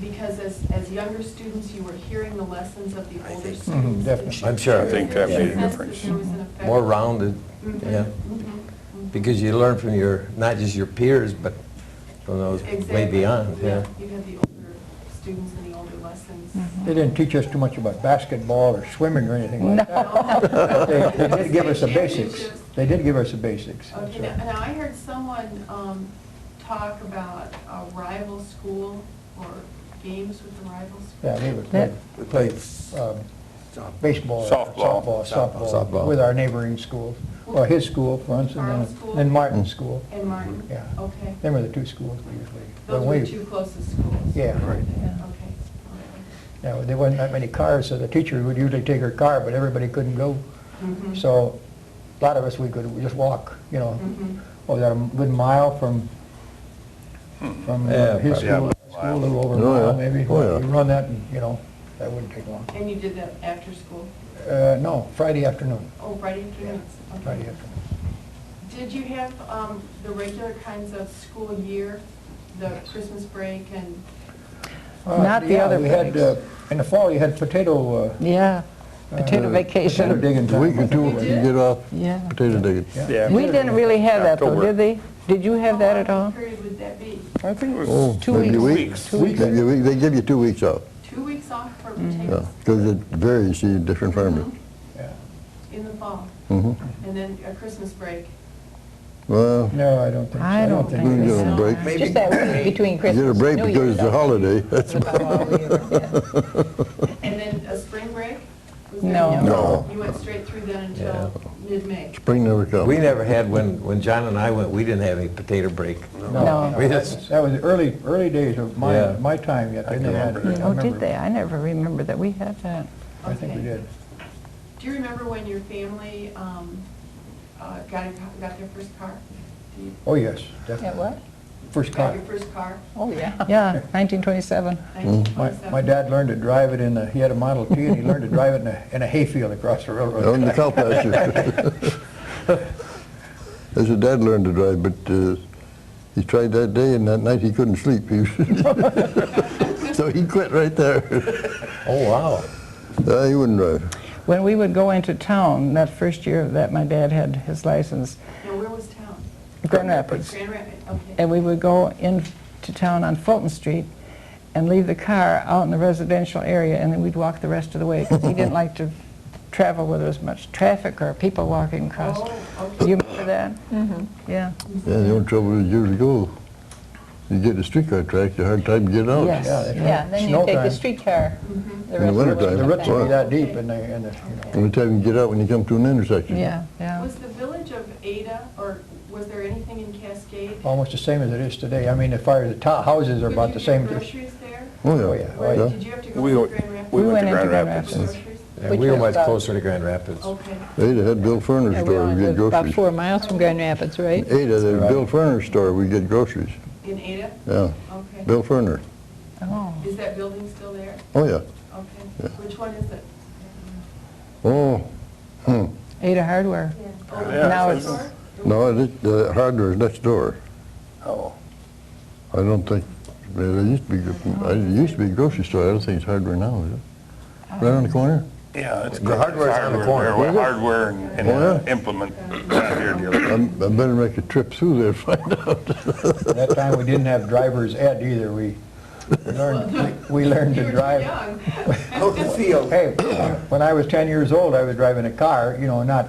C: because as younger students, you were hearing the lessons of the older students?
D: definitely.
A: I'm sure.
I: I think that made a difference.
A: More rounded, yeah. Because you learn from not just your peers, but from those way
C: Exactly.
A: beyond, yeah.
C: You had the older students and the older lessons.
D: They didn't teach us too much about basketball or swimming or anything like that. They did give us the basics. They did give us the basics. That's
C: Okay,
D: right.
C: now I heard someone talk about a rival school or games with the rival school.
D: Yeah, we would
B: That-
A: We played,
D: baseball,
I: Softball.
A: Softball.
D: with our neighboring schools. Well, his school, for instance,
C: Carl
D: and
C: School?
D: then Martin's school.
C: And Martin?
D: Yeah.
C: Okay.
D: Them were the 2 schools we usually.
C: Those
D: when
C: were
D: we-
C: the 2 closest schools?
D: Yeah, right.
C: Okay.
D: Yeah, there wasn't that many cars, so the teacher would usually take her car, but everybody couldn't go.
C: Mhm.
D: So a lot of us, we could just walk, you know,
C: Mhm.
D: about a good mile from
A: Yeah,
D: his
A: probably.
D: school, a little over a
H: Oh, yeah.
D: mile maybe.
H: Oh, yeah.
D: We run that and, you know, that wouldn't take long.
C: And you did that after school?
D: No, Friday afternoon,
C: Oh, Friday afternoons? Okay.
D: Friday afternoon.
C: Did you have the regular kinds of school year, the Christmas break and?
B: Not the
D: yeah,
B: other
D: we had,
B: breaks.
D: in the fall, you had potato
B: Yeah, potato
D: potato
B: vacation.
D: digging
H: A
D: time.
H: week or two,
C: You
H: you
C: did?
H: get off
B: Yeah.
H: potato digging.
I: Yeah.
B: We didn't really have that though,
I: October.
B: did they? Did you have that at
C: How long
B: all?
C: a period would that be?
D: I think it was
H: Oh,
B: 2
H: maybe a
B: weeks.
H: week.
B: 2 weeks.
H: Maybe a week. They give you 2 weeks off,
C: 2 weeks off for
H: yeah,
C: potatoes?
H: because it varies, see, different farmers.
D: yeah.
C: In the fall?
H: Mhm.
C: And then a Christmas break?
H: Well,
D: No, I don't think so.
B: I don't
H: we
B: think
H: can get
B: so.
H: a break.
E: Maybe
G: Just that week between
H: You
G: Christmas
H: get a
G: and
H: break
G: New
H: because
G: Year's.
H: it's a holiday, that's
G: About all year, yeah.
C: And then a spring break? Was there-
B: No.
H: No.
C: You went straight through then until mid-May?
H: Spring never comes.
A: We never had, when John and I went, we didn't have any potato break.
B: No.
A: We just,
D: That was the early days of
A: Yeah.
D: my time yet. Then they had, I
B: Oh,
D: remember-
B: did they? I never remember that we had that.
D: I think we
C: Okay.
D: did.
C: Do you remember when your family got their first car? Do you-
D: Oh, yes,
G: Yeah,
D: definitely.
G: what?
D: First
C: Got
D: car.
C: your first car?
G: Oh, yeah.
B: Yeah, 1927.
C: 1927.
D: My dad learned to drive it he had a Model T, and he learned to drive it in a hayfield across the railroad.
H: On the cow pasture. As your dad learned to drive, but he tried that day, and that night he couldn't sleep. So he quit right there.
A: oh, wow.
H: He wouldn't drive.
B: When we would go into town, that first year that my dad had his license,
C: Now, where was town?
B: Grand Rapids,
C: Grand Rapids, okay.
B: and we would go into town on Fulton Street and leave the car out in the residential area, and then we'd walk the rest of the way, because he didn't like to travel where there was much traffic or people walking across.
C: Oh,
B: Do
C: okay.
B: you remember that? Mm-hmm. Yeah.
H: Yeah, the only trouble is years ago, you get the streetcar track, you hard time to get out.
B: Yes.
D: Yeah, that's right.
G: Yeah, then you
D: Snow
G: take the
D: time.
G: streetcar.
H: In
G: The
H: the
G: rest of
H: wintertime.
D: The
G: way
D: roots would be
G: back.
D: that deep, and the
H: Only time you get out when you come to an intersection.
B: Yeah, yeah.
C: Was the village of Ada, or was there anything in Cascade?
D: almost the same as it is today. I mean, as far as the houses are about the same.
C: Could you get groceries there?
H: Oh, yeah.
D: Oh, yeah.
C: Where,
H: Yeah.
C: did you have to go
I: We
C: to
I: went-
C: Grand Rapids?
I: we
B: We
I: went to
B: went into
I: Grand
B: Grand
I: Rapids.
B: Rapids.
C: Groceries?
A: Yeah,
G: Which
A: we were
G: was
A: much
G: about-
A: closer to Grand Rapids.
C: Okay.
H: Ada had Bill Furner's
G: Yeah, we
H: store, we
G: only
H: get
G: lived about
H: groceries.
G: 4 miles from Grand Rapids, right?
H: Ada, the Bill Furner's store, we get groceries.
C: In Ada?
H: Yeah,
C: Okay.
H: Bill Furner.
B: Oh.
C: Is that building still there?
H: Oh, yeah.
C: Okay.
H: Yeah.
C: Which one is it?
H: Oh,
B: Ada Hardware.
C: Oh,
I: Yeah,
B: Now
C: the
B: it's-
C: store?
H: no, the hardware is next door.
I: Oh,
H: I don't think, it used to be a grocery store, I don't think it's hardware now, is it? Right on the corner?
I: yeah, it's
A: The hardware's on the corner.
I: There, hardware and
H: Oh, yeah.
I: implement out here dealer.
H: I better make a trip through there to find out.
D: At that time, we didn't have driver's ed either. We learned
C: You
D: to
C: were too
D: drive.
C: young.
E: Out the field.
D: Hey, when I was 10 years old, I was driving a car, you know, not,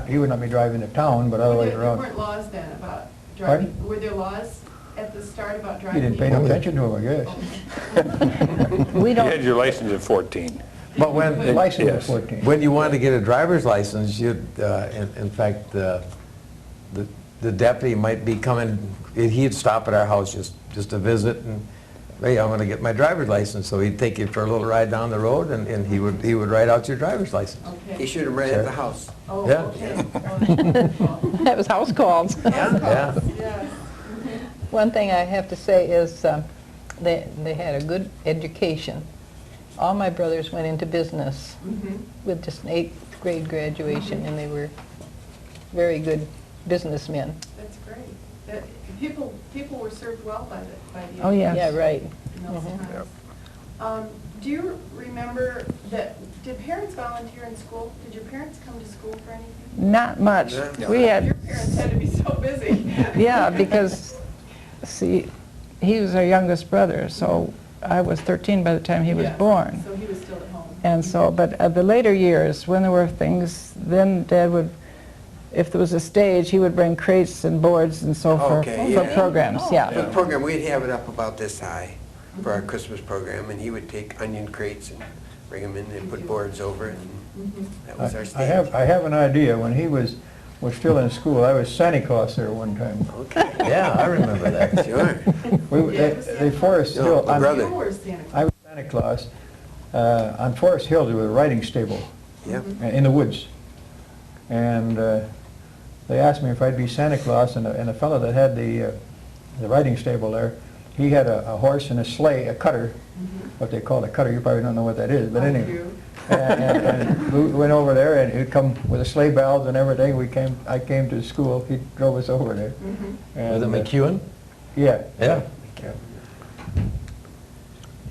D: he wouldn't let me drive into town, but otherwise
C: There
D: around.
C: weren't laws then about driving. Were there laws at the start about
D: You
C: driving?
D: didn't pay no attention to him, I guess.
B: We
I: You
B: don't,
I: had your license at 14.
A: But when,
D: License at
I: Yes.
D: 14.
A: when you wanted to get a driver's license, you'd, in fact, the deputy might be coming, he'd stop at our house just to visit, and, hey, I'm gonna get my driver's license, so he'd take you for a little ride down the road, and he would write out your driver's license.
E: He
C: Okay.
E: should have ran at the house.
C: Oh,
A: Yeah.
C: okay. Oh,
G: That was house calls.
A: Yeah.
C: yes.
G: One thing I have to say is they had a good education. All my brothers went into business with just an 8th grade graduation, and they were very good businessmen.
C: That's great. That, people were served well by the.
B: Oh, yes.
G: Yeah, right.
C: in those times. Do you remember that, did parents volunteer in school? Did your parents come to school for anything?
B: not much.
E: Yeah.
B: We
C: Your
B: had,
C: parents had to be so busy.
B: yeah, because, see, he was our youngest brother, so I was 13 by the time he was
C: Yes,
B: born.
C: So he was still at home.
B: And so, but at the later years, when there were things, then Dad would, if there was a stage, he would bring crates and boards and so forth
E: Okay,
B: for
E: yeah.
B: programs,
C: Oh.
B: yeah.
E: For the program, we'd have it up about this high for our Christmas program, and he would take onion crates and bring them in and put boards over it, and that was our stage.
D: I have an idea. When he was still in school, I was Santa Claus there one time.
E: Okay,
A: Yeah, I remember that.
E: sure.
D: They Forest
E: No,
D: Hill.
E: my brother.
C: You were Santa Claus.
D: I was Santa Claus. On Forest Hill, there was a riding stable
E: Yep.
D: in the woods. And they asked me if I'd be Santa Claus, and a fellow that had the riding stable there, he had a horse and a sleigh, a cutter, what they call a cutter. You probably don't know what that is, but
C: I
D: anyway.
C: do.
D: And we went over there, and he'd come with the sleigh bells and everything. I came to school. He drove us over there.
A: Was it
D: And,
A: McEwen?
D: yeah.
A: Yeah.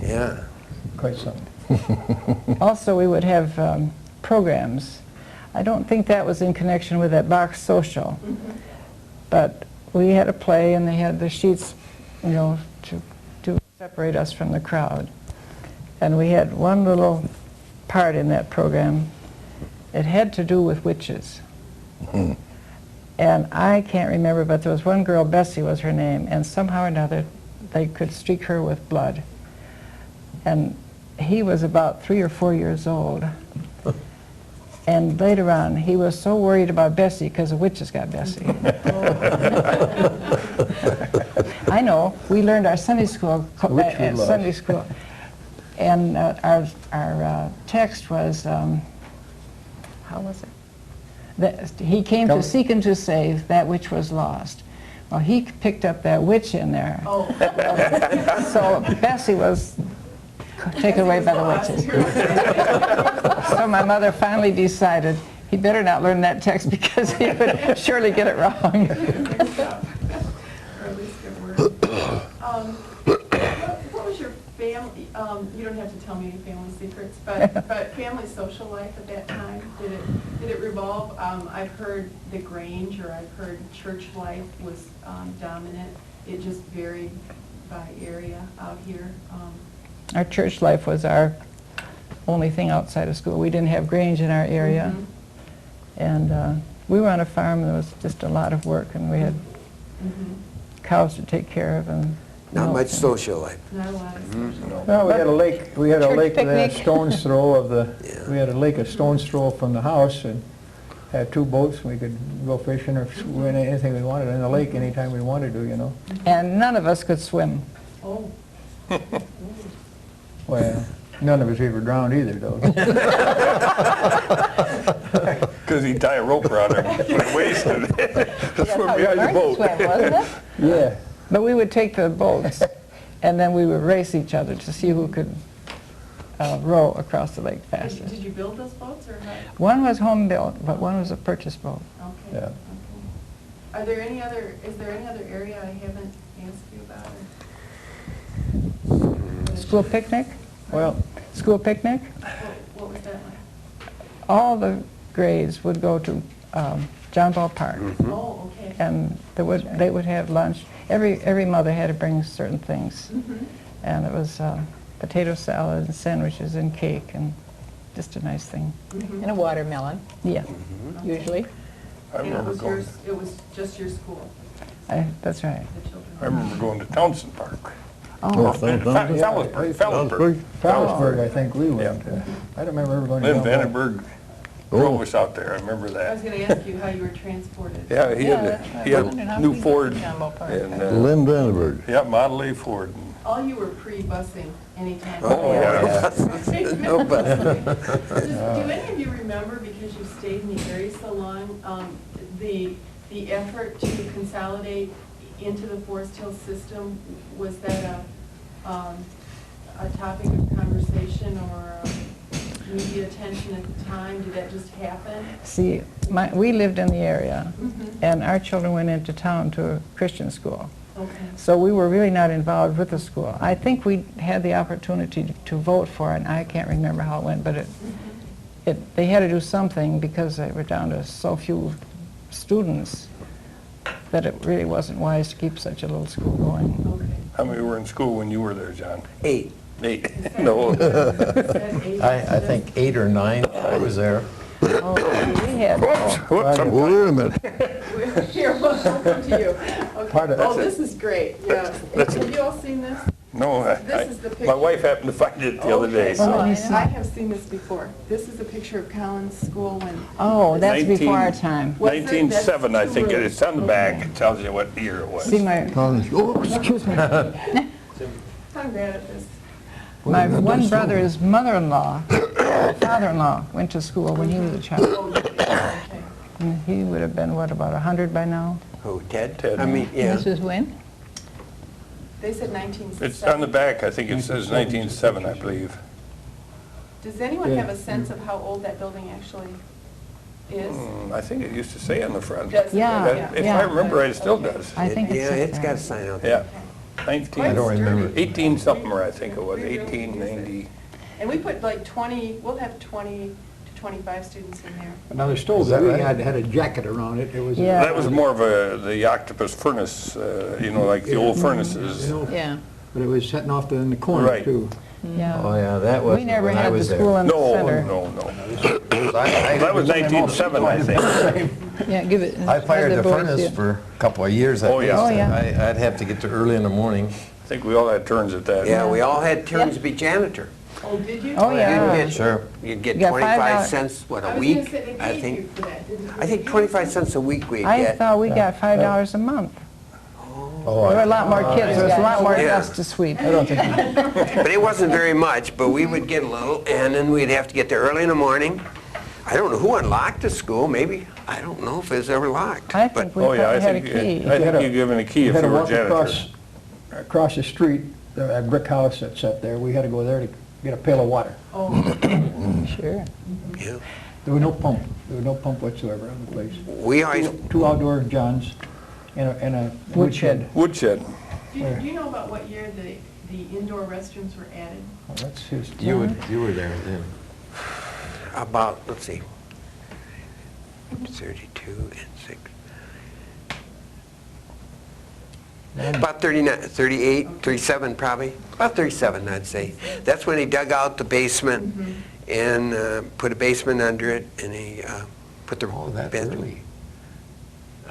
E: Yeah.
D: Quite something.
B: Also, we would have programs. I don't think that was in connection with that box social, but we had a play, and they had the sheets, you know, to separate us from the crowd. And we had one little part in that program. It had to do with witches. And I can't remember, but there was one girl, Bessie was her name, and somehow or another they could streak her with blood. And he was about 3 or 4 years old. And later on, he was so worried about Bessie because the witches got Bessie. I know. We learned our Sunday school at Sunday school, and our text was how was it? That he came to seek and to save that which was lost. Well, he picked up that witch in there.
C: Oh.
B: So Bessie was taken away by the witches. So my mother finally decided he better not learn that text because he would surely get it wrong.
C: Or at least get worse. What was your family, you don't have to tell me any family secrets, but family social life at that time, did it revolve? I've heard the Grange, or I've heard church life was dominant. It just varied by area out here.
B: Our church life was our only thing outside of school. We didn't have Grange in our area. And we were on a farm. There was just a lot of work, and we had cows to take care of. And
E: Not much social life.
C: Not a lot of social life.
D: No, we had a lake. We had a
G: Church
D: lake within a
G: picnic.
D: stone's throw of the.
E: Yeah.
D: We had a lake a stone's throw from the house, and had 2 boats. We could go fishing or swim anything we wanted in the lake anytime we wanted to. You know.
B: And none of us could swim.
C: Oh.
D: Well, none of us ever drowned either, though.
I: Because he'd tie a rope around him, put it wasted.
G: That's
I: Swim
G: how you
I: behind the
G: learned to
I: boat.
G: swim, wasn't it?
D: Yeah.
B: But we would take the boats, and then we would race each other to see who could row across the lake fastest.
C: Did you build those boats, or how?
B: One was home built, but one was a purchase boat.
C: Okay.
D: Yeah.
C: Okay. Are there any other, is there any other area I haven't asked you about?
B: School picnic?
D: Well,
B: School picnic?
C: What was that like?
B: All the grades would go to John Ball Park,
C: Oh, okay.
B: and they would have lunch. Every mother had to bring certain things, and it was potato salad and sandwiches and cake and just a nice thing.
G: And a watermelon,
B: Yeah,
G: usually.
I: I
C: And it
I: remember
C: was
I: going,
C: yours, it was just your school,
B: that's right.
C: the children?
I: I remember going to Townsend Park.
B: Oh,
I: Fallisburg.
D: Fallisburg, I think we went. I don't remember ever going to.
I: Lynn
D: John Ball.
I: Vandenberg drove us out there, I remember
C: I was
I: that.
C: going to ask you how you were transported.
I: Yeah, he had
G: wondered how
I: a new
G: we
I: Ford,
G: got to Jumbo Park.
I: and,
H: Lynn Vandenberg.
I: yeah, Model A Ford.
C: All you were pre-busing anytime.
I: Oh, yeah.
E: No busing.
C: Do any of you remember, because you stayed in the area so long, the effort to consolidate into the Forest Hill system? Was that a topic of conversation or media attention at the time? Did that just happen?
B: see, we lived in the area, and our children went into town to a Christian school.
C: Okay.
B: So we were really not involved with the school. I think we had the opportunity to vote for it, and I can't remember how it went, but they had to do something because they were down to so few students that it really wasn't wise to keep such a little school going.
C: Okay.
I: How many were in school when you were there, John?
E: 8.
I: 8. No.
A: I think 8 or 9, I was there.
B: Oh, we had,
I: Whoops, I'm
H: Well, wait a minute.
C: Here, we'll come to you.
D: Part
C: Okay.
D: of-
C: Oh, this is great, yeah. Have you all seen this?
I: No,
C: This is the
I: my
C: picture.
I: wife happened to find it the other day,
C: Okay.
I: so.
B: let me see.
C: I have seen this before. This is a picture of Collins School when...
B: oh, that's
I: 19
B: before our time.
C: Was it?
I: 1907, I
C: That's
I: think,
C: two
I: it's on the back, it tells you what year it was.
B: See, my
H: Oh, excuse me.
C: I'm glad at this.
B: one brother's mother-in-law, father-in-law, went to school when he was a child.
C: Oh, okay.
B: And he would have been, what, about 100 by now?
E: Oh, Ted?
I: Ted.
E: I mean, yeah.
G: This was when?
C: They said 1907.
I: It's on the back, I think it says 1907, I believe.
C: Does anyone have a sense of how old that building actually is?
I: I think it used to say on the front.
C: Does it?
B: Yeah,
I: If
B: yeah.
I: I remember right, it still does.
B: I think
E: Yeah,
B: it's
E: it's got a sign out
I: Yeah.
E: there.
I: 19,
A: I don't remember.
I: 18 something, or I think it was, 1890.
C: And we put like 20, we'll have 20 to 25 students in there.
D: Another stove
A: Is that
D: that we
A: right?
D: had a jacket around it. It was.
B: Yeah.
I: That was more of the octopus furnace, like the old furnaces.
D: You know,
G: Yeah.
D: But it was setting off in the corner
I: Right.
D: too.
B: Yeah.
A: Oh, yeah, that was
B: We never
A: when I
B: had the
A: was there.
B: school in the
I: No,
B: center.
I: no.
A: I
I: That was 1907, I think.
G: Yeah, give it.
A: fired the
G: boys
A: furnace
G: do.
A: for a couple of years at
I: Oh, yeah.
A: least.
B: Oh, yeah.
A: I'd have to get to early in the morning.
I: I think we all had turns at that.
E: Yeah, we all had turns to be janitor.
C: Oh, did you?
B: Oh, yeah.
A: Sure.
E: You'd get
B: You got
E: $25
B: $5.
E: cents, what,
C: I
E: a
C: was gonna
E: week?
C: say they
E: I
C: paid
E: think.
C: you for that, didn't they?
E: I think 25 cents a week we'd
B: I
E: get.
B: thought we got $5 a month.
A: Oh,
B: There were a lot more kids, there was a lot more
E: Yeah.
B: dust to sweep.
F: I don't think,
E: But it wasn't very much, but we would get a little, and then we'd have to get there early in the morning. I don't know who unlocked the school, maybe, I don't know if it was ever locked.
B: I
E: but-
B: think we
I: Oh, yeah,
B: probably
I: I
B: had a
I: think,
B: key.
I: I think you're given a key
F: you
I: if
F: had
I: you
F: to
I: were a
F: walk
I: janitor.
F: across the street, that brick house that's up there, we had to go there to get a pail of water.
C: Oh,
G: Sure.
E: Yeah.
F: There was no pump, there was no pump whatsoever on the place.
E: We always,
F: Two outdoor johns and a woodshed.
I: Woodshed.
C: do you know about what year the indoor restrooms were added?
F: Oh, that's his.
A: You were there then.
E: about, let's see, 32 and 6. About 39, 38, 37 probably, about 37 I'd say. That's when he dug out the basement and put a basement under it, and he put the
A: Oh, that
E: bedroom.
A: early.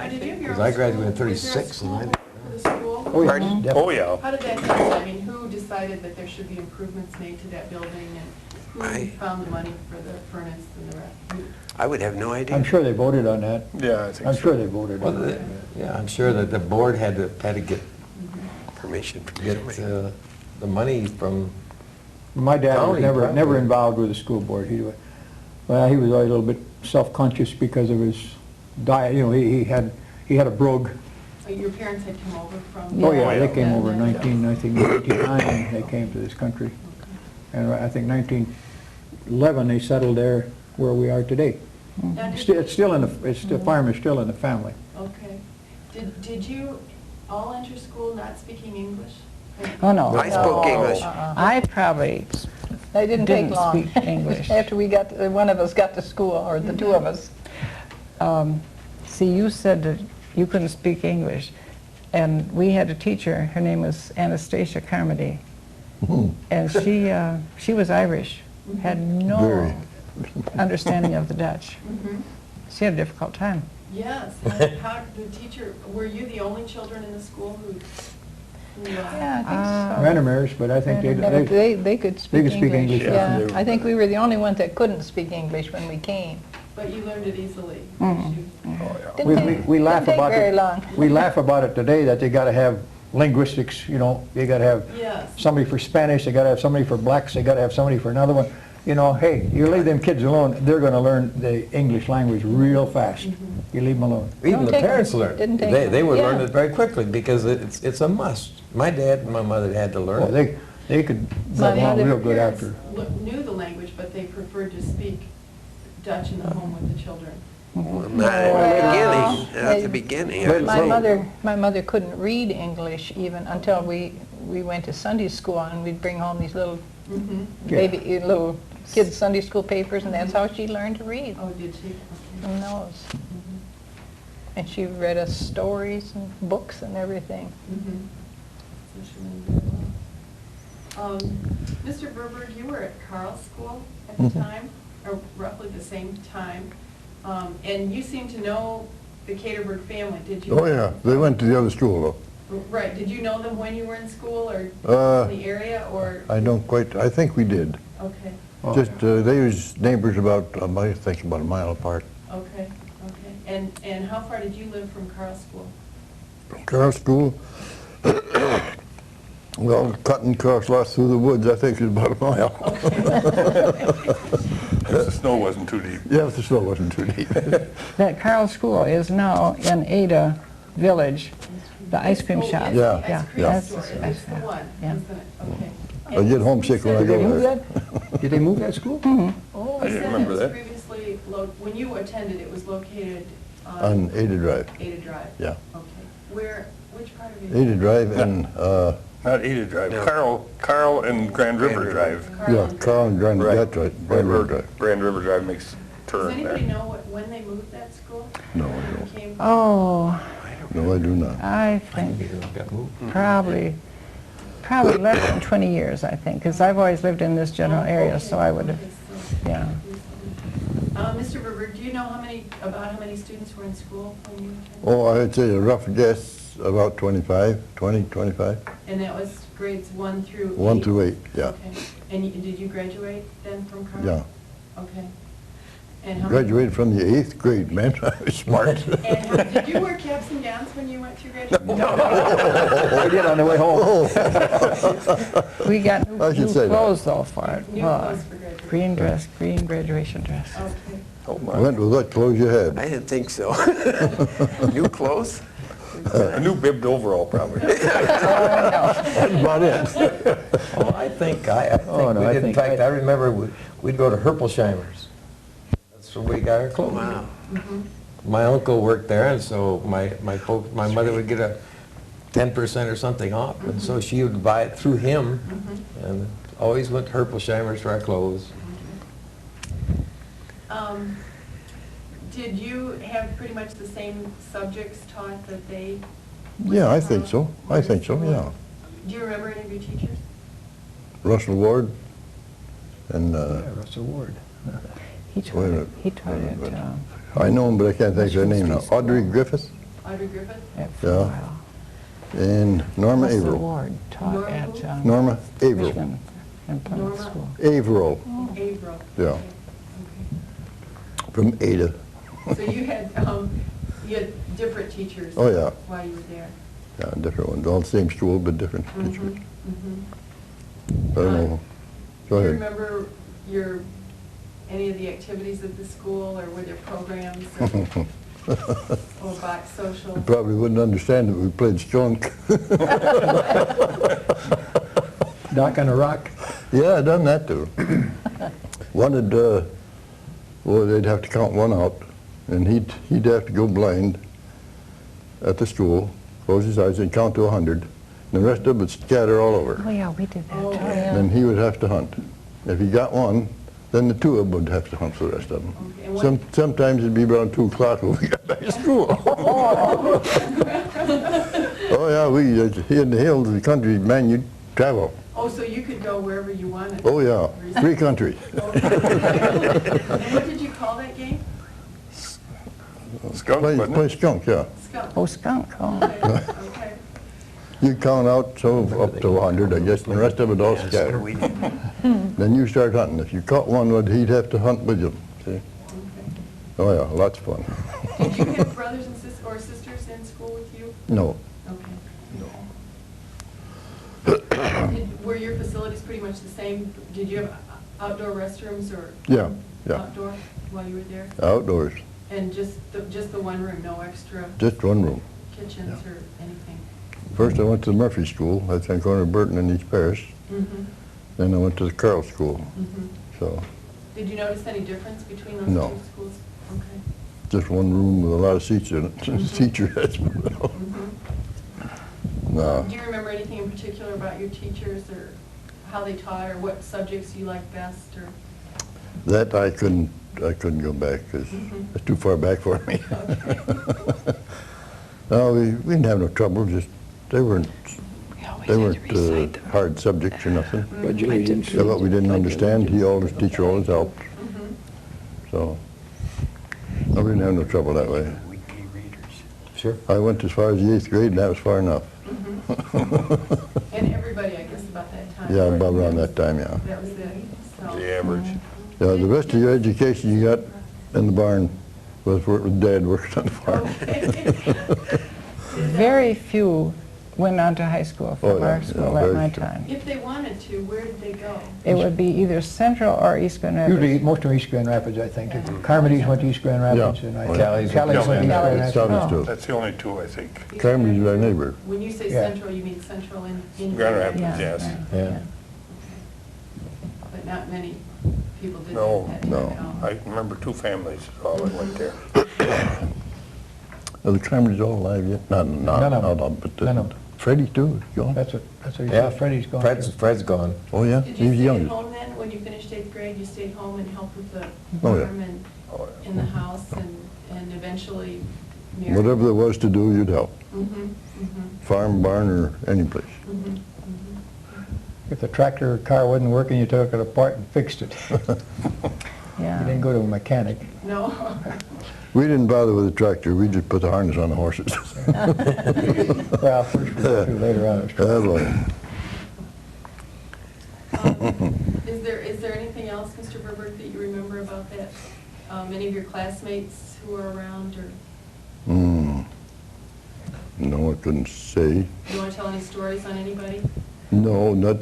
C: Did you have your
A: 'Cause
C: own
A: I graduated
C: school?
A: in
C: Was there a
A: 36
C: school
A: and I-
C: board for the school?
F: Oh, yeah,
E: Pardon?
F: definitely.
I: Oh, yeah.
C: How did that happen? I mean, who decided that there should be improvements made to that building, and who
E: I-
C: found the money for the furnace and the rest?
E: I would have no idea.
F: I'm sure they voted on that.
I: Yeah, I think
F: I'm
I: so.
F: sure they voted
A: Well,
F: on that.
A: yeah, I'm sure that the board had to get
E: Permission from the
A: the money from,
F: My dad was
A: County,
F: never
A: probably.
F: involved with the school board. He was always a little bit self-conscious because of his diet. You know, he had a brogue.
C: Your parents had come over from?
F: Oh,
G: Yeah.
F: yeah, they came
G: Yeah.
F: over in 1989, they came to this country. And I think 1911, they settled there where we are today.
C: Now,
F: It's still in the farm is still in the family.
C: Okay. Did you all enter school not speaking English?
B: Oh, no.
E: I spoke
G: No,
E: English.
B: I probably
G: That didn't take
B: Didn't
G: long.
B: speak English.
G: After one of us got to school, or the two of us.
B: see, you said that you couldn't speak English, and we had a teacher, her name was Anastasia Carmody, and she was Irish, had no
H: Very.
B: understanding of the Dutch. She had a difficult time.
C: Yes. How, the teacher, were you the only children in the school who
G: Yeah, I think so.
F: Randomers, but I think
G: They could speak
F: could speak English,
G: Yeah,
I: yeah.
G: I think we were the only ones that couldn't speak English when we came.
C: but you learned it easily?
F: we laugh
G: Didn't take
F: about
G: very
F: it.
G: long.
F: We laugh about it today that they got to have linguistics. You know, they got to have
C: Yes.
F: somebody for Spanish. They got to have somebody for blacks. They got to have somebody for another one. You know, hey, you leave them kids alone, they're going to learn the English language real fast. You leave them alone.
A: even the
G: take-
A: parents learned.
G: didn't take
A: They would learn
G: yeah.
A: it very quickly because it's a must. My dad and my mother had to learn
F: Well,
A: it.
F: they could
G: My
F: get along
G: mother-
F: real good
C: Parents
F: after.
C: knew the language, but they preferred to speak Dutch in the home with the children.
E: Not at the beginning.
G: My mother couldn't read English even until we went to Sunday school, and we'd bring home these little little kids' Sunday school papers, and that's how she learned to read,
C: Oh, did she? Okay.
G: from those. And she read us stories and books and everything.
C: So she learned very well. Mr. Verburg, you were at Carl's school at the time, or roughly the same time, and you seem to know the Katerberg family, did you?
H: Oh, yeah, they went to the other school, though.
C: Right, did you know them when you were in school, or
H: Uh,
C: in the area, or?
H: I don't quite, I think we did.
C: Okay,
H: Just, they was neighbors about, I think about a mile apart.
C: okay. And how far did you live from Carl's school?
H: Carl School, well, cutting across lots through the woods, I think is about a mile.
I: If the snow wasn't too deep.
H: Yeah, if the snow wasn't too deep.
B: That Carl School is now in Ada Village, the ice cream
C: Oh,
B: shop.
C: yes,
H: Yeah,
C: the ice cream
H: yeah.
C: store, that's the one,
B: Yeah.
C: isn't it? Okay.
H: I get homesick when I
F: Did they
H: go
F: move
H: there.
F: that? Did they move that school?
C: Oh,
I: I didn't remember that.
C: Previously, when you attended, it was located
H: On
C: on
H: Ada Drive,
C: Ada Drive?
H: yeah.
C: Okay. Which part of Ada?
H: Ada Drive and,
I: Not Ada Drive,
E: No.
I: Carl and Grand River Drive.
H: yeah, Carl and Grand,
I: Right.
H: that's right, Grand River Drive.
I: Grand River Drive makes a
C: Does
I: turn
C: anybody
I: there.
C: know when they moved that school?
H: No, I
C: When
H: don't.
C: it came-
B: Oh,
H: No, I do not.
B: I think probably less than 20 years, I think, because I've always lived in this general area, so I would have,
C: Okay, so-
B: yeah.
C: Mr. Verburg, do you know about how many students were in school when you attended?
H: Oh, I'd say a rough guess, about 25, 20, 25.
C: And that was grades 1 through 8?
H: 1 through 8, yeah.
C: Okay. And did you graduate then from Carmel?
H: Yeah.
C: Okay. And how many-
H: Graduated from the 8th grade, man. I was smart.
C: And did you wear caps and gowns when you went through graduation?
D: I did on the way home.
B: We got
H: I should
B: new
H: say that.
B: clothes though for it.
C: New clothes for graduation.
B: Green dress, green graduation dress.
C: Okay.
I: Oh, my.
H: Went with what clothes you had.
E: I didn't think so. New clothes?
I: A new bibbed overall, probably.
H: That's about it.
A: Oh, I think
D: Oh, no,
A: we
D: I
A: did. In
D: think
A: fact, I remember we'd go to Herpelsheimer's. That's where we got our clothes.
E: Wow.
A: My uncle worked there, and so my mother would get a 10% or something off, and so she would buy it through him, and always went to Herpelsheimer's for our clothes.
C: Did you have pretty much the same subjects taught that they?
H: Yeah, I think so. I think so, yeah.
C: Do you remember any of your teachers?
H: Russell Ward and,
D: Yeah, Russell Ward.
B: He
H: Wait a
B: taught it,
H: minute.
B: he taught it
H: I know him, but I can't think of their name now. Audrey Griffith
C: Audrey Griffith?
B: for a
H: Yeah.
B: while.
H: and Norma
B: Russell
H: Averill.
B: Ward taught
C: Norma
B: at
C: who?
H: Norma Averill.
B: Michigan and public
C: Norma?
B: school.
H: Averill,
C: April.
H: Yeah.
C: Okay.
H: from Ada.
C: So you had different teachers?
H: Oh, yeah.
C: While you were there?
H: Yeah, different ones. All the same school, but different teachers.
C: Mhm.
H: I don't know. Go
C: Do you
H: ahead.
C: remember any of the activities at the school, or were there programs or box social?
H: You probably wouldn't understand it. We played skunk.
D: Doc on a rock.
H: Yeah, I done that too. Wanted, well, they'd have to count one out, and he'd have to go blind at the school, close his eyes and count to 100, and the rest of it would scatter all over.
B: Oh, yeah, we did that
C: Oh,
B: too.
C: yeah.
H: Then he would have to hunt. If he got one, then the two of them would have to hunt for the rest of them.
C: Okay, and what-
H: Sometimes it'd be around 2 o'clock when we got back to school. Oh, yeah, here in the hills of the country, man, you'd travel.
C: Oh, so you could go wherever you wanted?
H: Oh, yeah, free country.
C: Okay. And what did you call that game?
I: Skunk,
H: Play
I: wasn't it?
H: skunk, yeah.
C: Skunk?
B: Oh, skunk, oh.
C: Okay, okay.
H: You count out up to 100, I guess, and the rest of it all scattered. Then you start hunting. If you caught one, he'd have to hunt with you, see?
C: Okay.
H: Oh, yeah, lots of fun.
C: Did you have brothers and sisters in school with you?
H: No,
C: Okay. Were your facilities pretty much the same? Did you have outdoor restrooms or?
H: Yeah, yeah.
C: Outdoor while you were there?
H: outdoors,
C: And just the one room, no extra
H: just one room.
C: kitchens or anything?
H: First I went to the Murphy School, that's on corner of Burton and East Paris.
C: Mm-hmm.
H: Then I went to the Carroll School,
C: Mm-hmm.
H: so
C: Did you notice any difference between those
H: No.
C: two schools? Okay.
H: just one room with a lot of seats in it. Teacher heads.
C: Mm-hmm.
H: No,
C: Do you remember anything in particular about your teachers, or how they taught, or what subjects you liked best, or?
H: that I couldn't go back because it's too far back for me.
C: Okay.
H: No, we didn't have no trouble, just they weren't
B: We always
H: They
B: had to
H: weren't
B: recite them.
H: hard subjects or nothing.
D: Pledge allegiance.
H: Yeah, what we didn't understand, teacher always helped.
C: Mhm.
H: So, no, we didn't have no trouble that way.
A: Sure.
H: I went as far as the 8th grade, and that was far enough.
C: And everybody, I guess, about that time?
H: Yeah, about around that time, yeah.
C: That was it, so.
I: The average.
H: Yeah, the rest of your education you got in the barn was with Dad working on the farm.
C: Okay.
B: Very few went on to high school
H: Oh,
B: from
H: yeah,
B: our school
H: yeah,
B: at
H: very
B: my
H: few.
B: time.
C: If they wanted to, where did they go?
B: It would be either Central or East Grand Rapids.
D: Usually, most of East Grand Rapids, I think. Carmody's went to East Grand Rapids,
H: Yeah.
D: and I
H: Oh,
D: think
H: yeah.
D: Callie's
A: Callie's
D: went to East Grand Rapids.
H: Callie's too.
I: That's the only two, I think.
H: Cameron's our neighbor.
C: When you say
D: Yeah.
C: central, you mean central in?
I: Grand Rapids,
B: Yeah,
I: yes.
B: yeah,
A: Yeah.
C: But not many people did
I: No,
C: that time
H: no.
C: at all.
I: I remember 2 families, all that went there.
H: Are the Camerons all alive yet? Not,
D: None of them.
H: but
D: None of them.
H: Freddie too, is gone?
D: That's what he
A: Yeah,
D: said, Freddie's gone.
A: Fred's gone.
H: Oh, yeah?
C: Did
H: He
C: you
H: was
C: stay
H: young.
C: at home then, when you finished 8th grade, you stayed home and helped with the
H: Oh, yeah.
C: farm and
I: Oh,
C: in the house and eventually married?
H: Whatever there was to do, you'd help.
C: Mm-hmm, mm-hmm,
H: Farm, barn, or any place.
C: mm-hmm.
D: If the tractor or car wasn't working, you took it apart and fixed it. You
B: Yeah.
D: didn't go to a mechanic.
C: No.
H: We didn't bother with the tractor, we just put the harness on the horses.
D: Well, first we go through, later on, it was
H: Oh, boy.
C: Verburg, that you remember about that? Any of your classmates who were around, or?
H: No, I couldn't say.
C: You want to tell any stories on anybody?
H: No, not,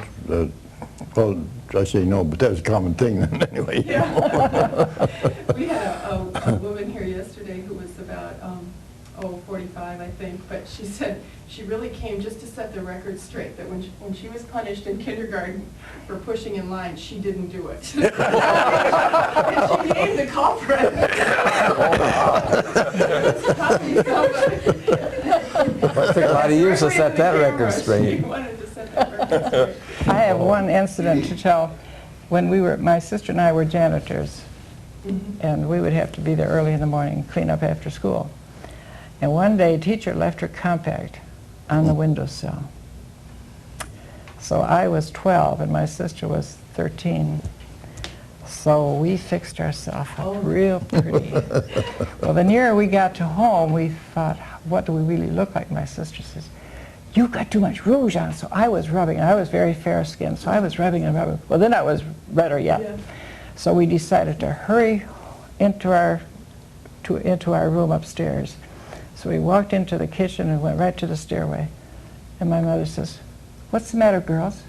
H: well, I say no, but that's a common thing anyway.
C: Yeah. We had a woman here yesterday who was about, 45, I think, but she said she really came just to set the record straight, that when she was punished in kindergarten for pushing in line, she didn't do it. And she named the culprit. Probably somebody.
A: Well, it took a lot of years to set that record
C: She
A: straight.
C: wanted to set that record straight.
B: I have one incident to tell. When my sister and I were janitors, and we would have to be there early in the morning, clean up after school. And one day, a teacher left her compact on the windowsill. So I was 12 and my sister was 13. So we fixed ourselves up real pretty. Well, the nearer we got to home, we thought, what do we really look like? My sister says, "You've got too much rouge on." So I was rubbing, and I was very fair-skinned, so I was rubbing and rubbing. Well, then I was redder yet. Yeah. So we decided to hurry into our room upstairs. So we walked into the kitchen and went right to the stairway. And my mother says, "What's the matter, girls?"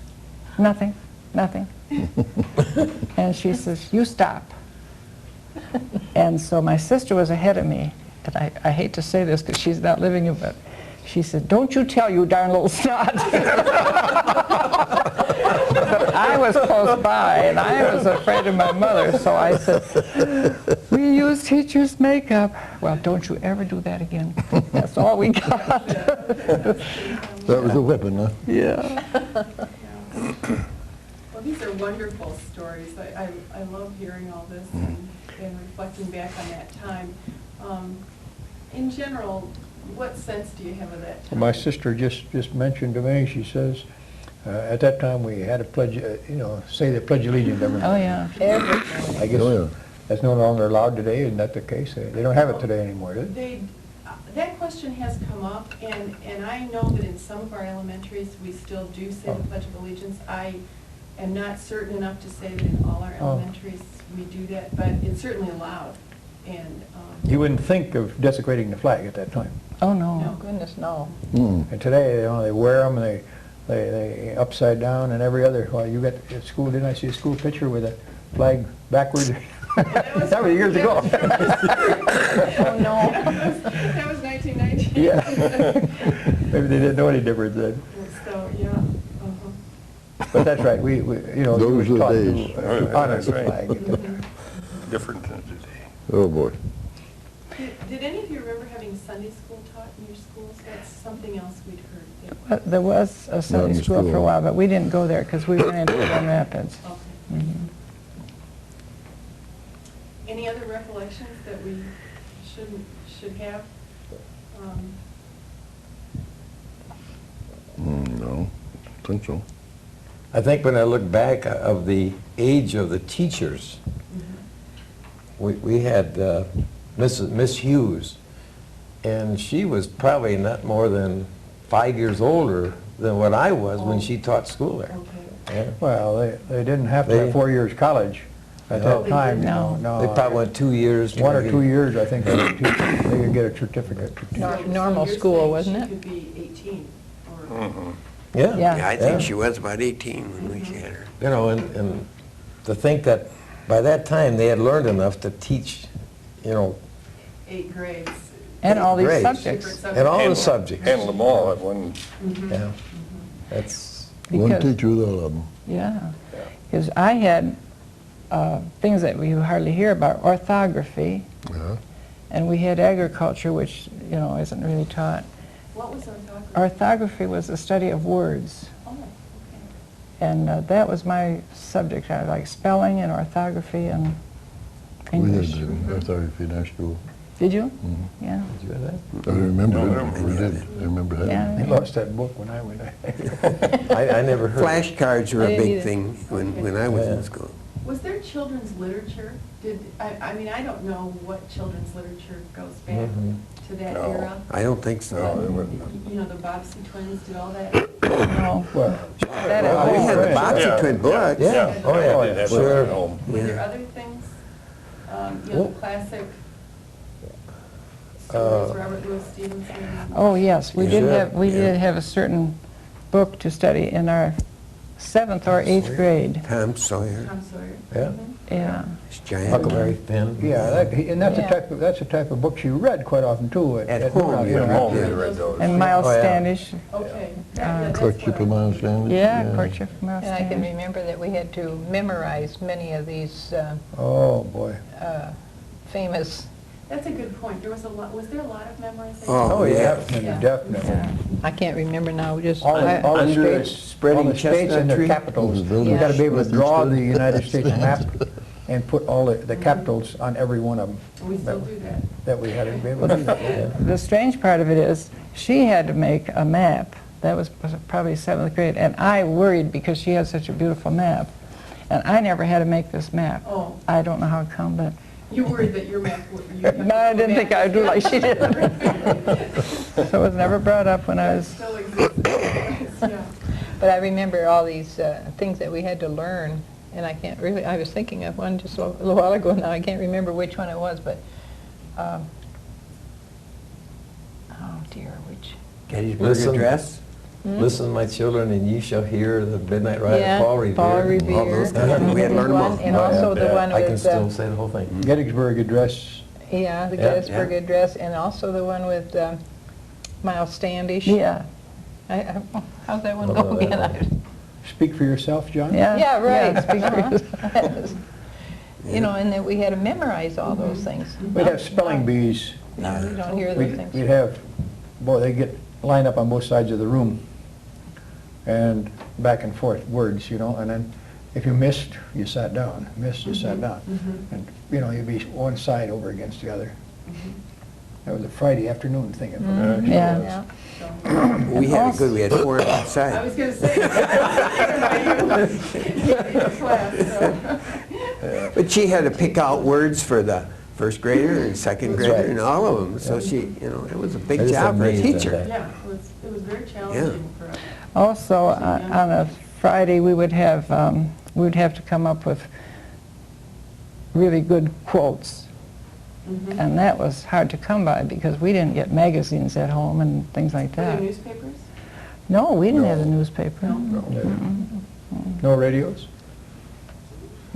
B: "Nothing, nothing." And she says, "You stop." And so my sister was ahead of me. And I hate to say this because she's not living it, but she said, "Don't you tell, you darn little snot." But I was close by, and I was afraid of my mother, so I said, "We use teachers' makeup." "Well, don't you ever do that again." That's all we got.
H: That was a weapon, huh?
B: Yeah.
C: Well, these are wonderful stories. I love hearing all this and reflecting back on that time. In general, what sense do you have of that time?
D: My sister just mentioned to me, she says, at that time we had to pledge, say the Pledge of Allegiance every
B: Oh, yeah.
D: I guess
H: Oh, yeah.
D: that's no longer allowed today. Isn't that the case? They don't have it today anymore, do they?
C: That question has come up, and I know that in some of our elementaries, we still do say the Pledge of Allegiance. I am not certain enough to say that in all our elementaries we do that, but it's certainly allowed. And
D: You wouldn't think of desecrating the flag at that time.
B: Oh, no.
G: Oh, goodness, no.
D: And today, they wear them, they upside down and every other. Well, you got at school, didn't I see a school picture with a flag backwards? That was years ago.
B: Oh, no.
C: that was 1990.
D: Yeah. Maybe they didn't know any difference then.
C: So, yeah.
D: But that's right. We
H: Those
D: we
H: were
D: taught
H: days.
D: to honor
I: That's
D: the
I: right.
D: flag.
I: Different than today.
H: Oh, boy.
C: Did any of you remember having Sunday school taught in your schools? That's something else we'd heard.
B: There was a Sunday
H: in
B: school for a
H: school.
B: while, but we didn't go there because we went into Grand Rapids.
C: Okay. Any other recollections that we should have?
H: No, I think so.
A: I think when I look back of the age of the teachers, we had Miss Hughes, and she was probably not more than 5 years older than what I was when she taught school there.
C: Okay.
A: Yeah.
D: Well, they didn't have to have 4 years college at
A: No.
D: that time.
B: No.
D: No.
A: They probably went 2 years.
D: 1 or
A: maybe.
D: 2 years, I think, they could get a certificate.
G: Normal
C: you're
G: school,
C: saying
G: wasn't
C: she
G: it?
C: could be 18 or...
A: Yeah.
B: Yeah.
E: Yeah, I think she was about 18 when we had her.
A: You know, and to think that by that time they had learned enough to teach,
C: 8 grades.
B: And all these
A: Grades.
B: subjects.
A: and all the subjects.
I: Handle them all at one.
A: Yeah. That's,
H: One
B: Because-
H: teacher with all of them.
B: Yeah, because I had things that we hardly hear about, orthography,
H: Yeah.
B: and we had agriculture, which, isn't really taught.
C: What was orthography?
B: Orthography was the study of words,
C: Oh, okay.
B: and that was my subject. I like spelling and orthography and English.
H: We had orthography in our school.
B: Did you? Yeah.
H: I remember
I: No,
H: it. We did. I remember having
B: Yeah.
H: it.
D: They lost that book when I went there.
A: I never heard.
E: Flashcards were
G: I
E: a
G: didn't
E: big
G: either.
E: thing when I was
A: Yeah.
E: in school.
C: Was there children's literature? I mean, I don't know what children's literature goes back to that
I: No.
C: era.
E: I don't think so.
I: No, it wasn't.
C: You know, the Bobbsey twins did all that.
B: No.
D: Well,
B: That at
E: We
B: home.
E: had the Bobbsey
I: Yeah.
E: twin books.
A: Yeah, oh
I: I
A: yeah,
I: did have
A: sure.
I: that at home.
C: Were there
E: Yeah.
C: other things? You know,
A: Well-
C: the classic stories, Robert Louis Stevenson?
B: Oh, yes, we
A: You
B: did
A: should,
B: have, we
A: yeah.
B: did have a certain book to study in our 7th or 8th grade.
E: Tom Sawyer,
C: Tom Sawyer.
A: Yeah.
C: Mhm.
B: Yeah.
E: it's giant.
A: Huckleberry Finn.
D: yeah, and that's
G: Yeah.
D: that's the type of books you read quite often too.
E: At home,
D: you know,
I: At home,
E: Yeah.
I: they read those.
B: And Miles
A: Oh, yeah.
B: Standish.
C: Okay. Yeah, that's
H: Courtship
C: what
H: of
C: I-
H: Miles Standish.
B: Yeah, Courtship of Miles
G: And I can
B: Standish.
G: remember that we had to memorize many of these
D: Oh, boy.
G: famous,
C: That's a good point. There was a lot, was there a lot of memorization?
E: Oh,
A: yeah.
C: Yeah.
D: Definitely.
G: I can't remember now, just,
D: All the
E: Under a
D: states,
E: spreading
D: all the states
E: chestnut
D: and their
E: tree.
D: capitals.
H: Building
D: You've got to be able to
H: Smith and
D: draw the
H: Study.
D: United States map and put all the capitals on every one of them.
C: We still do that.
D: That we had to be able to do that. Yeah.
B: The strange part of it is, she had to make a map. That was probably 7th grade, and I worried because she had such a beautiful map. And I never had to make this map.
C: Oh,
B: I don't know how it come, but,
C: you worried that your math would...
B: no, I didn't think I would do like she did. So it was never brought up when I
C: That
B: was,
C: still exists. Yeah.
G: but I remember all these things that we had to learn, and I can't really, I was thinking of one just a little while ago now, I can't remember which one it was, but, oh dear, which,
E: Gettysburg
A: Listen.
E: Address.
A: Listen, my children, and you shall hear the midnight ride
G: Yeah,
A: of Paul Revere.
G: Paul
A: All
G: Revere.
A: those kind of-
E: We had to learn them all.
G: and also the one
A: I can
G: with,
A: still say the whole thing.
D: Gettysburg Address.
G: yeah, the
A: Yeah,
G: Gettysburg Address, and also the one with Miles Standish.
B: yeah,
G: How's that one
A: Oh,
G: go
A: that
G: again?
A: one.
D: Speak for yourself, John?
B: yeah.
G: Yeah, right.
B: speak for
G: Uh-huh.
B: yourself.
G: You know, and that we had to memorize all those things.
D: We'd have spelling bees.
G: Now you don't hear those
D: We'd
G: things.
D: have, boy, they get lined up on both sides of the room and back and forth words, you know, and then if you missed, you sat down. Missed, you sat down. And, you know, you'd be one side over against the other. That was a Friday afternoon thing. If I remember.
B: Yeah.
G: Yeah.
E: We had a good, we had 4
C: I
E: outside.
C: was going to say, class, so.
E: But she had to pick out words for the first grader and second
A: That's
E: grader
A: right.
E: and all of them. So she, you know, it was a big
A: I just
E: job for a
A: amazed at
E: teacher.
A: that.
C: Yeah, it was very challenging for us.
B: Also, on a Friday, we would have to come up with really good quotes. And that was hard to come by because we didn't get magazines at home and things like
C: Were there
B: that.
C: newspapers?
B: No, we didn't have a newspaper.
D: No radios?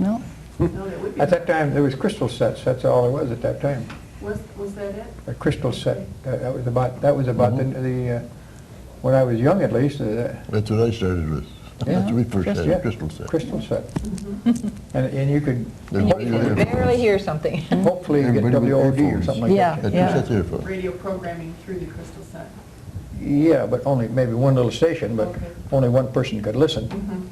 B: No.
C: No, there would be.
D: At that time, there was crystal sets. That's all there was at that time.
C: Was that it?
D: A crystal set. That was about the when I was young at least.
H: That's what I started with. That's what we first had,
D: Yeah,
H: a crystal set.
D: Crystal set. And you could
G: And you could barely hear something.
D: hopefully get
H: Everybody with
D: WOD or
H: earphones.
D: something like
B: Yeah.
D: that.
H: Had two sets of earphones.
C: Radio programming through the crystal set.
D: Yeah, but only maybe one little station, but
C: Okay.
D: only one person could listen.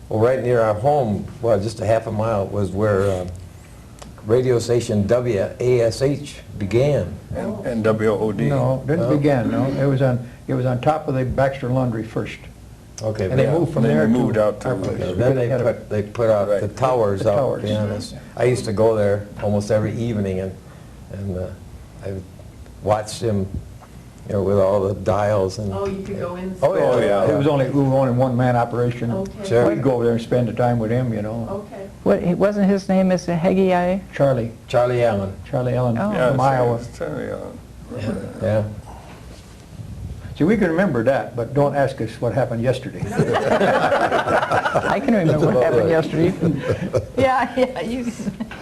A: Well, right near our home, well, just a half a mile, was where radio station WASH began.
I: And WOD.
D: No, didn't begin, no. It was on top of the Baxter Laundry first.
A: Okay,
D: And they
A: yeah.
D: moved from
I: Then they
D: there to
I: moved out to-
D: our place.
A: Yeah,
D: Because
A: then
D: they had a-
A: they put out the
I: Right.
A: towers
D: The
A: out
D: towers.
A: behind us. I used to go there almost every evening, and I watched him, you know, with all the dials and.
C: Oh, you could go in.
A: Oh, yeah.
I: Oh, yeah.
D: It was only, we were only one-man operation.
C: Okay.
A: Sure.
D: We'd go over there and spend the time with him, you know.
C: Okay.
B: Wasn't his name Mr. Haggai?
D: Charlie
A: Charlie Allen.
B: Oh.
I: Yeah,
D: from Iowa.
I: it's Charlie Allen.
A: Yeah.
D: See, we can remember that, but don't ask us what happened yesterday.
B: I can remember what happened yesterday.
G: Yeah, you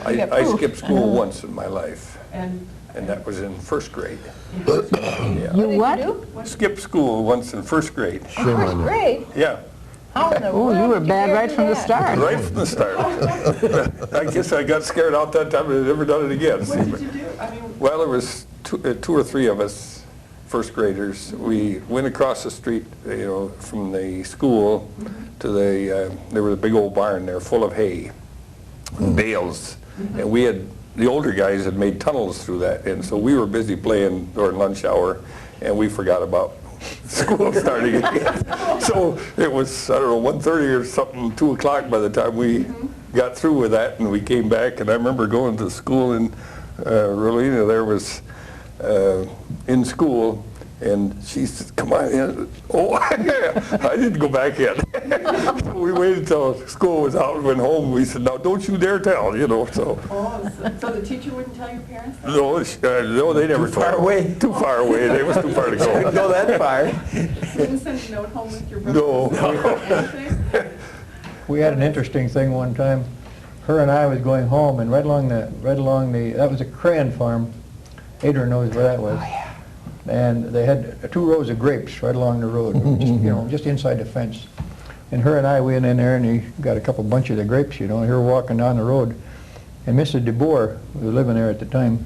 G: got
I: I
G: proof.
I: skipped school once in my life,
C: And
I: and that was in first grade.
B: You
G: What did
B: what?
G: you do?
I: Skipped school once in first grade.
H: Shame on
G: First
H: you.
G: grade?
I: Yeah,
G: How in the
B: Oh,
G: world
B: you were
G: did
B: bad
G: dare
B: right
G: do
B: from the
G: that?
B: start.
I: right from the start. I guess I got scared out that time and I've never done it again.
C: what did you do? I mean,
I: Well, there was two or three of us, first graders. We went across the street, you know, from the school to there was a big old barn there full of hay, and bales. And we had, the older guys had made tunnels through that, and so we were busy playing during lunch hour, and we forgot about school starting again. So it was, I don't know, 1:30 or something, 2 o'clock by the time we got through with that, and we came back, and I remember going to school in Roelina. There was in school, and she said, come on in. Oh, I didn't go back in. We waited till school was out and went home. We said, now don't you dare tell, you know, so.
C: Oh, so the teacher wouldn't tell your parents?
I: No, no, they never told.
E: far away.
I: Too far away. They was too far to
E: Couldn't
I: go.
E: go that far.
C: You didn't send a note home with your brother?
I: No.
C: Anything?
D: We had an interesting thing one time. Her and I was going home, and right along the, that was a crayon farm. Adrian knows where that was. Oh, yeah. And they had 2 rows of grapes right along the road, just, you know, just inside the fence. And her and I went in there, and he got a couple bunches of grapes, you know, and we were walking down the road. And Mrs. DeBoer was living there at the time.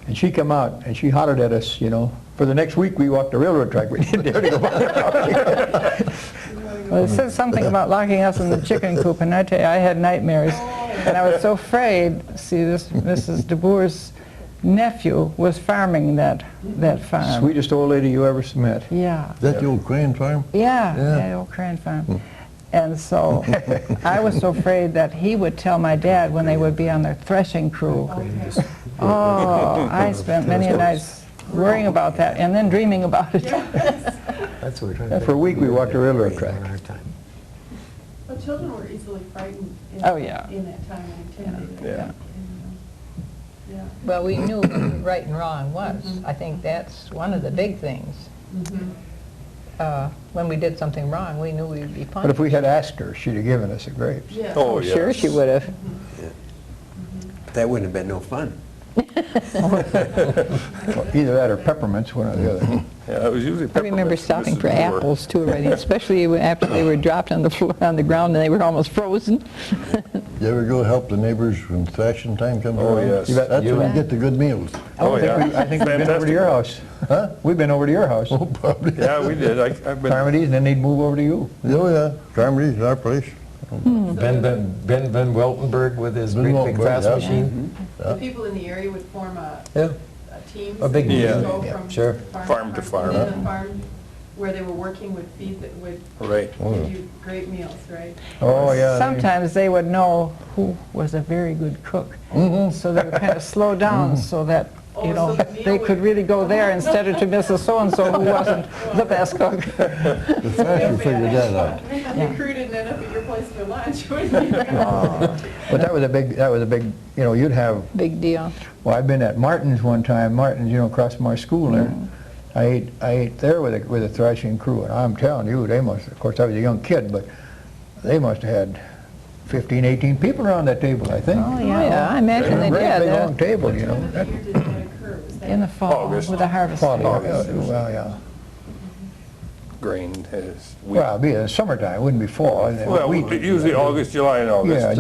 D: And she come out, and she hollered at us, you know. For the next week, we walked the railroad track. We didn't dare to go back.
B: Well, it says something about locking us in the chicken coop, and I tell you, I had nightmares. And I was so afraid. See, this Mrs. DeBoer's nephew was farming that farm.
D: Sweetest old lady you ever met.
B: Yeah.
H: Is that the old crane farm?
B: Yeah,
H: Yeah.
B: that old Crane farm. And so I was so afraid that he would tell my dad when they would be on their threshing crew. Oh, I spent many a nights worrying about that and then dreaming about it.
A: That's what we're trying to
D: For a week, we walked the railroad track.
C: Well, children were easily frightened in,
B: Oh, yeah.
C: in that time and intimidated.
I: Yeah.
C: And, yeah.
G: Well, we knew what right and wrong was. I think that's one of the big things. When we did something wrong, we knew we would be
D: But
G: punished.
D: if we had asked her, she'd have given us the grapes.
C: Yeah.
I: Oh, yeah.
G: Sure she would have.
E: That wouldn't have been no fun.
D: Either that or peppermints, one or the other.
I: Yeah, it was usually
G: I remember
I: peppermints,
G: stopping
I: Mrs.
G: for
I: DeBoer.
G: apples too already, especially after they were dropped on the floor, on the ground, and they were almost frozen.
H: You ever go help the neighbors when thrashing time comes
I: Oh,
H: around?
I: yes.
D: You bet.
H: That's when you get the good meals.
I: Oh, yeah.
D: I think we've been over to your house.
H: Huh?
D: We've been over to your house.
H: Oh, probably.
I: Yeah, we did. I've been.
D: Carmody's, and then they'd move over to you.
H: Oh, yeah. Carmody's, our place.
A: Ben Weltenberg with his great big
H: Weltenberg,
A: fast
H: yeah.
A: machine.
C: The people in the area would form a team.
A: A big
I: Yeah.
C: Go
A: yeah,
C: from
A: sure.
I: Farm to farm.
C: And then the farm where they were working would feed, that would
I: Right.
C: give you great meals, right?
D: Oh, yeah.
B: Sometimes they would know who was a very good cook. So they would kind of slow down so that, you
C: Oh,
B: know,
C: so the meal
B: they
C: would-
B: could really go there instead of to Mrs. So-and-so who wasn't the best cook.
H: The thrasher figured that out.
C: The crew didn't end up at your place for lunch, would you?
D: But that was a big, you know, you'd have,
G: Big deal.
D: well, I've been at Martin's one time, Martin's, you know, across from our school there. I ate there with a thrashing crew, and I'm telling you, they must, of course, I was a young kid, but they must have had 15, 18 people around that table, I think.
B: Oh,
G: Yeah, I imagine they
D: A great big
G: did.
D: long table, you know.
C: What time of the year did that occur? Was that
B: In the fall
I: August.
B: with the harvest.
D: Well,
B: time.
D: well, yeah.
I: Grain is wheat.
D: Well, it'd be in summertime, it wouldn't be fall.
I: Well, usually August, July, and August.
D: Yeah,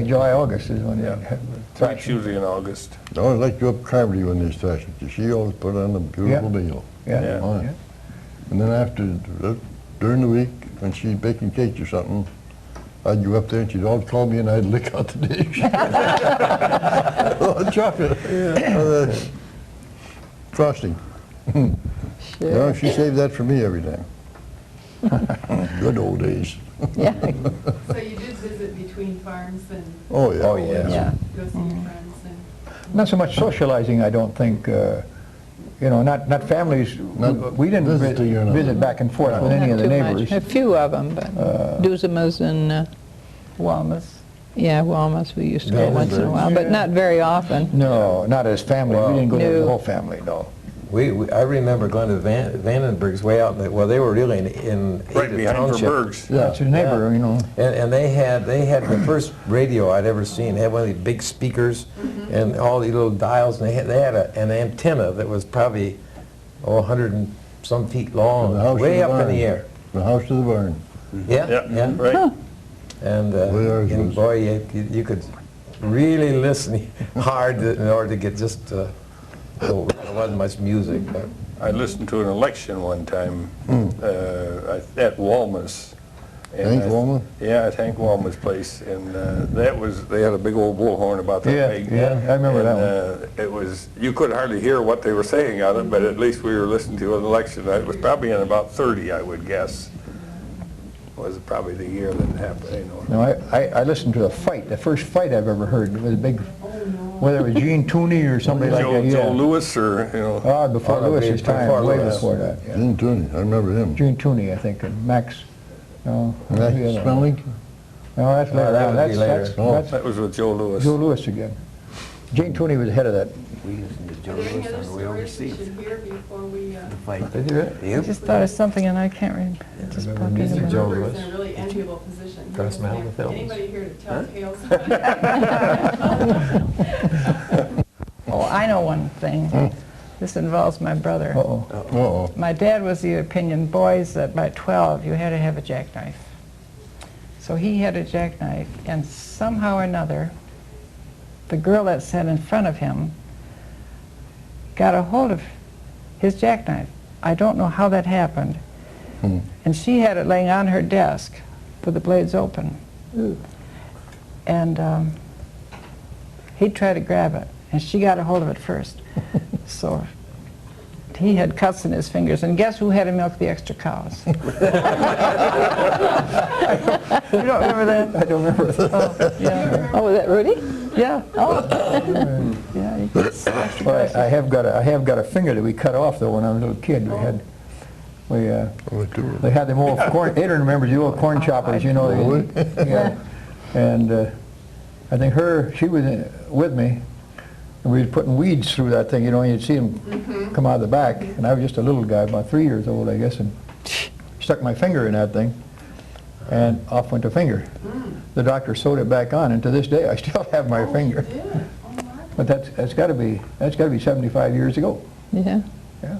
D: July, August is when they have the
I: Wheat's
D: thrashing.
I: usually in August.
H: I always like to go up Carmody when they thrash it. She always put on a beautiful meal.
D: Yeah,
I: Yeah.
H: Oh,
D: yeah.
H: And then during the week, when she's baking cakes or something, I'd go up there and she'd always call me and I'd lick out the dish. Oh, chocolate. Frosting. No, she saved that for me every time. Good old days.
G: Yeah.
C: So you did visit between farms and
H: Oh, yeah.
A: Oh, yeah.
G: Yeah.
C: go see your friends and...
D: Not so much socializing, I don't think, you know, not families, we didn't
H: visiting or nothing.
D: visit back and forth with any of the
G: Not too much.
D: neighbors.
G: A few of them, but Duzimas and,
B: Walmas.
G: yeah, Walmas we used to go once in a
H: Veldenbergs.
G: while, but not very often.
D: No, not as family, we didn't go there as a
G: No.
D: whole family, no.
A: I remember going to Vandenberg's way out, well, they were really in
I: Right
A: Ada
I: behind
A: Township.
I: Verburg's.
H: Yeah.
D: It's a neighbor, you know.
A: And they had the first radio I'd ever seen. They had one of these big speakers and all these little dials, and they had an antenna that was probably 100 and some feet long,
H: The house
A: way
H: to the
A: up in
H: barn.
A: the air.
H: The house to the barn.
A: Yeah,
I: Yeah, right.
A: And,
H: Way ours
A: and
H: was.
A: boy, you could really listen hard in order to get just, there wasn't much music, but
I: I listened to an election one time at Walma's. And
H: Hank
I: I-
H: Walma?
I: Yeah, at Hank Walma's place, and they had a big old bullhorn about that
D: Yeah,
I: big.
D: yeah, I remember that
I: And it was, you couldn't hardly hear what they were saying on it, but at least we were listening to an election. It was probably in about 30, I would guess, was probably the year that it happened, you know.
D: No, I listened to the fight, the first fight I've ever heard. It was a big, whether it was Gene Tooney or somebody like that, yeah.
I: Joe Lewis or, you know.
D: Oh, before Lewis's time, way before that, yeah.
H: Gene Tooney, I remember him.
D: Gene Tooney, I think, and Max, no.
H: Max
D: who the other one?
H: Spelling?
D: No, that's later.
A: that would be later.
D: That's
I: That was with Joe Lewis.
D: Joe Lewis again. Gene Tooney was the head of that.
E: We listened to Joe
C: Are there any
E: Lewis
C: other
E: on the way
C: stories we
E: overseas.
C: should hear before we,
E: Fight.
A: Did you?
B: I
E: Yep.
B: just thought of something and I can't remember. It just popped into
A: Mr.
B: my
A: Joe
B: mind.
C: Verburg's in a really enviable position. He
A: Cross
C: doesn't
A: Mountain
C: have
A: Films.
C: Anybody here to tell tales?
B: Oh, I know one thing. This involves my brother.
D: Uh-oh.
H: Uh-oh.
B: My dad was the opinion, boys, that by 12 you had to have a jackknife. So he had a jackknife, and somehow or another, the girl that sat in front of him got a hold of his jackknife. I don't know how that happened. And she had it laying on her desk with the blades open. And he tried to grab it, and she got a hold of it first. So he had cuts in his fingers, and guess who had to milk the extra cows? You don't remember that?
D: I don't remember that.
B: Oh, yeah.
G: Oh, was that Rudy?
B: Yeah. Oh. Yeah. He gets extra
D: Well,
B: cows.
D: I have got a finger that we cut off though when I was a little kid. They had them old corn. Adrian remembers the old corn choppers, you know. Yeah. And I think she was with me, and we were putting weeds through that thing. You know, you'd see them come out of the back, and I was just a little guy, about 3 years old, I guess, and stuck my finger in that thing, and off went the finger. The doctor sewed it back on, and to this day I still have my finger.
C: Yeah. Oh, my.
D: But that's got to be 75 years ago.
G: Yeah.
D: Yeah.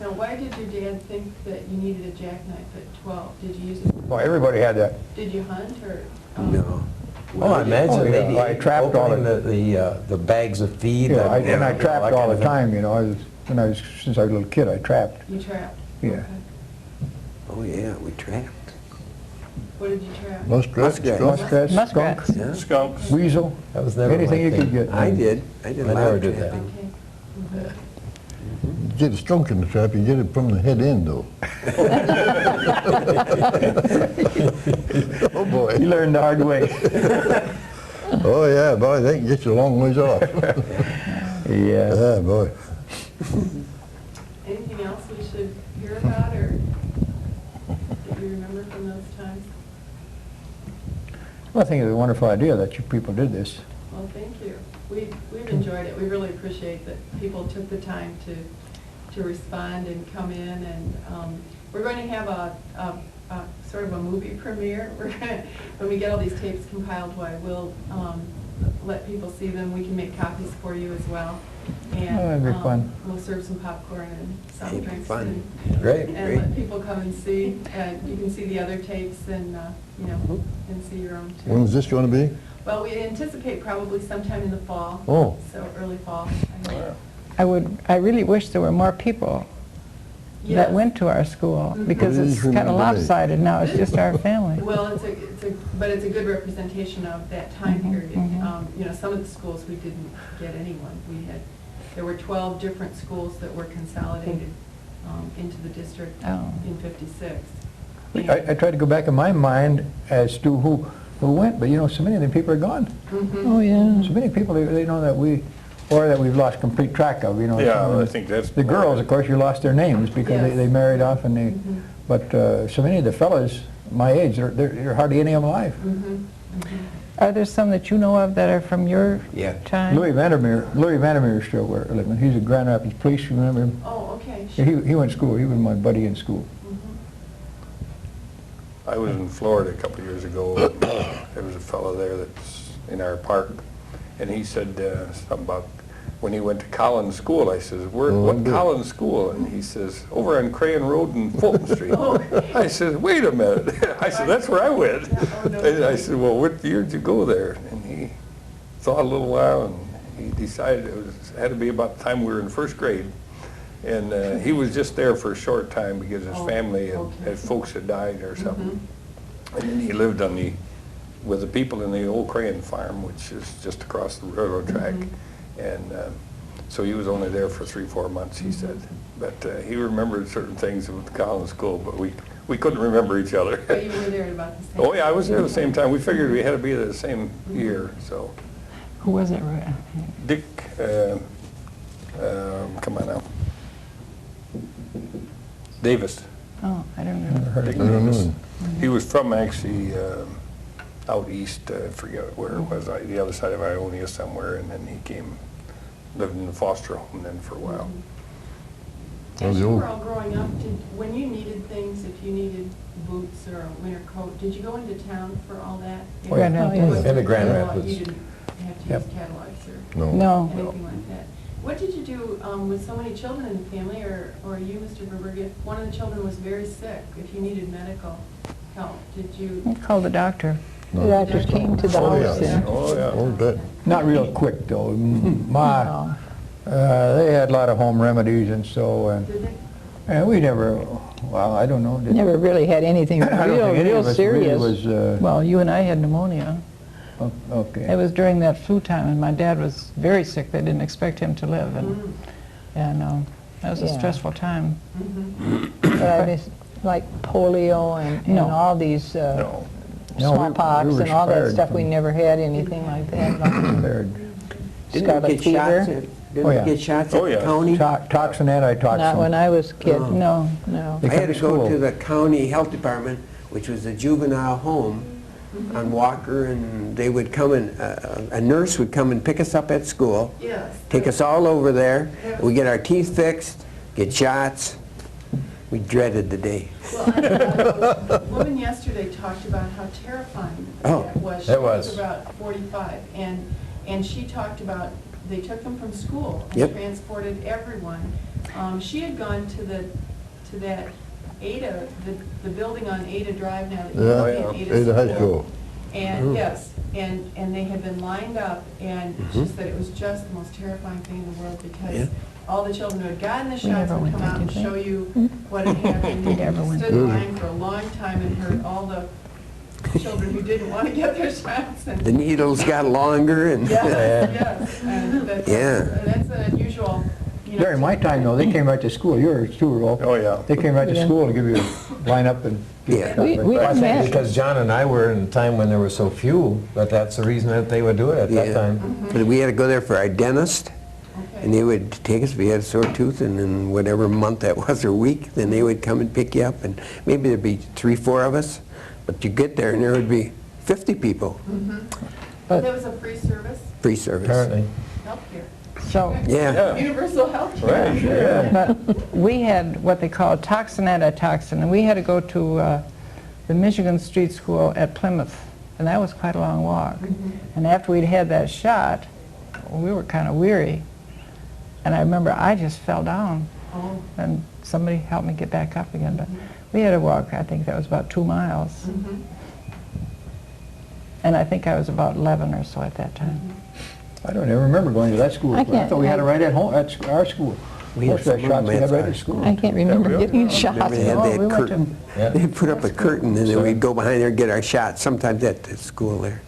C: Now, why did your dad think that you needed a jackknife at 12? Did you use it?
D: Well, everybody had that.
C: Did you hunt or?
E: No.
A: Well, I imagine
D: Oh, yeah.
A: maybe
D: I trapped all
A: opening the bags of feed.
D: Yeah, I
A: you know,
D: trapped
A: that
D: all
A: kind
D: the
A: of thing.
D: time. You know, since I was a little kid, I trapped.
C: You trapped?
D: Yeah.
C: Okay.
E: Oh, yeah, we trapped.
C: What did you trap?
H: Muskrats,
E: Muskrat.
H: skunks.
D: Muskrats,
B: Muskrats.
D: skunk,
E: Yeah.
I: Skunks.
D: weasel,
A: That was never
D: anything
A: my
D: you
A: thing.
D: could get.
E: I did a
A: I
E: lot
A: never
E: of
A: did that.
E: trapping.
C: Okay.
H: You get a skunk in the trap, you get it from the head end though. Oh boy.
D: You learned the hard way.
H: Oh yeah, boy, they can get you a long ways off.
D: Yeah.
H: Yeah, boy.
C: Anything else we should hear about or that you remember from those times?
D: Well, I think it's a wonderful idea that you people did this.
C: Well, thank you. We've enjoyed it. We really appreciate that people took the time to respond and come in. And we're going to have a sort of a movie premiere. When we get all these tapes compiled, we'll let people see them. We can make copies for you as well. And
D: Oh, that'd be fun.
C: we'll serve some popcorn and soft
E: It'd be
C: drinks.
E: fun.
A: Great.
C: And let people come and see. And you can see the other tapes and, you know, and see your own too.
H: When's this going to be?
C: Well, we anticipate probably sometime in the fall.
H: Oh.
C: So early fall.
B: I really wish there were more people
C: Yes.
B: that went to our school, because
H: Please
B: it's kind of
H: remember me.
B: lopsided now. It's just our family.
C: Well, but it's a good representation of that time
B: Mhm,
C: period.
B: mhm.
C: You know, some of the schools we didn't get anyone. There were 12 different schools that were consolidated into the district
B: Oh.
C: in '56.
D: I tried to go back in my mind as to who went, but you know, so many of them people are gone.
G: Oh, yeah.
D: So many people, they know that we've lost complete track of, you know.
I: Yeah,
D: some of
I: I think that's.
D: The girls, of course, you lost their names because
C: Yes.
D: they married off and
C: Mhm.
D: but so many of the fellas my age, there are hardly any of them alive.
C: Mhm.
B: Are there some that you know of that are from your
E: Yeah.
B: time?
D: Louis Vandermeer is still living. He's at Grand Rapids Police, you remember him?
C: Oh, okay.
D: Yeah, he went to school, he was my buddy in school.
C: Mhm.
I: I was in Florida a couple of years ago, and there was a fellow there that's in our park, and he said something about when he went to Collins School. I says, what
H: good.
I: Collins School? And he says, over on Crayon Road and Fulton Street.
C: Oh.
I: I said, wait a minute. I said, that's where I went.
C: Oh, no
I: And I
C: kidding.
I: said, well, what year did you go there? And he thought a little while, and he decided it had to be about the time we were in first grade. And he was just there for a short time because his
C: Oh,
I: family
C: okay.
I: had folks had died or something.
C: Mhm.
I: And then he lived with the people in the old Crayon farm, which is just across the railroad track.
C: Mhm.
I: And so he was only there for 3-4 months, he said. But he remembered certain things with the Collins School, but we couldn't remember each other.
C: But you were there at about the same
I: Oh yeah, I was there at the same time. We figured we had to be there the same year, so.
B: Who was it?
I: Dick, come on now. Davis.
B: Oh, I don't remember.
I: Dick
H: I don't
I: Davis.
H: know.
I: He was from actually out east, I forget where it was, the other side of Ionia somewhere, and then he came, lived in the foster home then for a while.
C: As you were all growing up, when you needed things, if you needed boots or a winter coat, did you go into town for all that?
B: Oh, yeah.
C: It was
A: In the Grand
C: catalog,
A: Rapids.
C: You didn't have to use catalogs or
H: No.
B: No.
C: anything like that. What did you do with so many children in the family, or you, Mr. Verburg, if one of the children was very sick, if you needed medical help, did you?
B: I called the doctor.
G: The doctor came to the
H: Oh,
G: house
H: yeah.
G: and
I: Oh, yeah.
H: Oh, that,
D: Not real quick, though. My, they had a lot of home remedies and so,
C: Did they?
D: and we never, well, I don't know. did-
G: never really had anything
D: I don't
G: real,
D: think any
G: real
D: of us really
G: serious.
D: was,
B: Well, you and I had pneumonia.
D: okay.
B: It was during that flu time, and my dad was very sick. They didn't expect him to live, and that was a
G: Yeah.
B: stressful time.
G: But I mean, like polio and
B: No.
G: all these
I: No.
D: No, we
G: smallpox
D: were
G: and all that
D: spared
G: stuff, we
D: from-
G: never had anything like that. like
D: Spared.
E: Didn't
G: Scarlet
E: we get shots
G: fever.
E: at, didn't
D: Oh,
E: we
D: yeah.
E: get shots
I: Oh,
E: at
I: yeah.
E: the county?
D: Toxin, antitoxin.
G: Not when I was a kid,
E: Oh.
B: No.
G: no.
D: They
E: I
D: come
E: had to
D: to
E: go
D: school.
E: to the county health department, which was a juvenile home on Walker, and they would come and, a nurse would come and pick us up at school,
C: Yes.
E: take us all over there, we get our teeth fixed, get shots. We dreaded the day.
C: Well, a woman yesterday talked about how terrifying
E: Oh,
C: that was.
A: it was.
C: She was about 45, and she talked about, they took them from school and
E: Yep.
C: transported everyone. She had gone to that Ada, the building on Ada Drive now. that
H: Yeah,
C: used to be
H: Ada High School.
C: And, yes, and they had been lined up, and she said it was just the most terrifying thing in the world,
E: Yeah.
C: because all the children who had gotten the shots
B: never
C: would
B: went
C: come out
B: there,
C: and
B: did we?
C: show you what had happened.
B: We never went
C: Stood in line for a long time and heard all the children who didn't want to get their shots. And
E: The needles got longer and,
C: yes, and
E: Yeah.
C: that's an unusual, you know.
D: During my time, though, they came right to school. Yours too, Rolf.
I: Oh, yeah.
D: They came right to
G: Yeah.
D: school to give you, line up and.
E: Yeah.
G: We
A: I
G: didn't
A: think
G: have,
A: because John and I were in a time when there were so few, that's the reason that they would do it at that
E: Yeah.
A: time.
E: but we had to go there for our dentist,
C: Okay.
E: and they would take us, if we had a sore tooth, and then whatever month that was or week, then they would come and pick you up, and maybe there'd be 3, 4 of us, but you get there and there would be 50 people,
C: But there was a free service,
E: free service.
A: Apparently.
C: healthcare,
B: So,
E: Yeah.
C: universal healthcare.
I: Right, sure.
B: but we had what they call toxin, antitoxin, and we had to go to the Michigan Street School at Plymouth, and that was quite a long walk. And after we'd had that shot, we were kind of weary, and I remember I just fell down,
C: Oh,
B: and somebody helped me get back up again. But we had to walk, I think that was about 2 miles. And I think I was about 11 or so at that time.
D: I don't even remember going to that school.
G: I
D: I
G: can't-
D: thought we had it
G: I-
D: right at home, at our school.
E: We had
D: Most of the
E: some
D: shots we had
E: roommates
D: right
E: at
D: at school.
G: I can't remember
I: Yeah,
G: getting
E: Remember
G: shots.
E: they had
B: Oh,
E: that
B: we went to-
E: curtain?
A: Yeah.
E: They put up a curtain, and then we'd go behind there and get our shots, sometimes at the school there.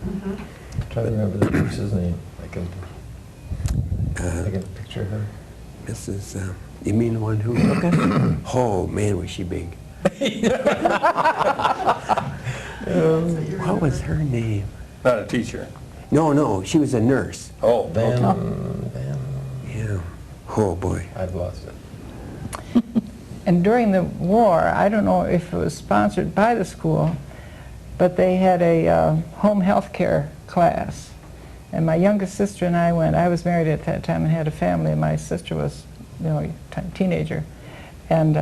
A: Try to remember the nurse's name. I can picture her.
E: Mrs., you mean the one who took us? Oh, man, was she big. What was her name?
I: Not a teacher.
E: No, she was a nurse.
I: Oh,
A: Van,
I: okay.
A: Van,
E: Yeah. Oh, boy.
A: I've lost it.
B: And during the war, I don't know if it was sponsored by the school, but they had a home health care class. And my youngest sister and I went. I was married at that time and had a family, and my sister was, a teenager. And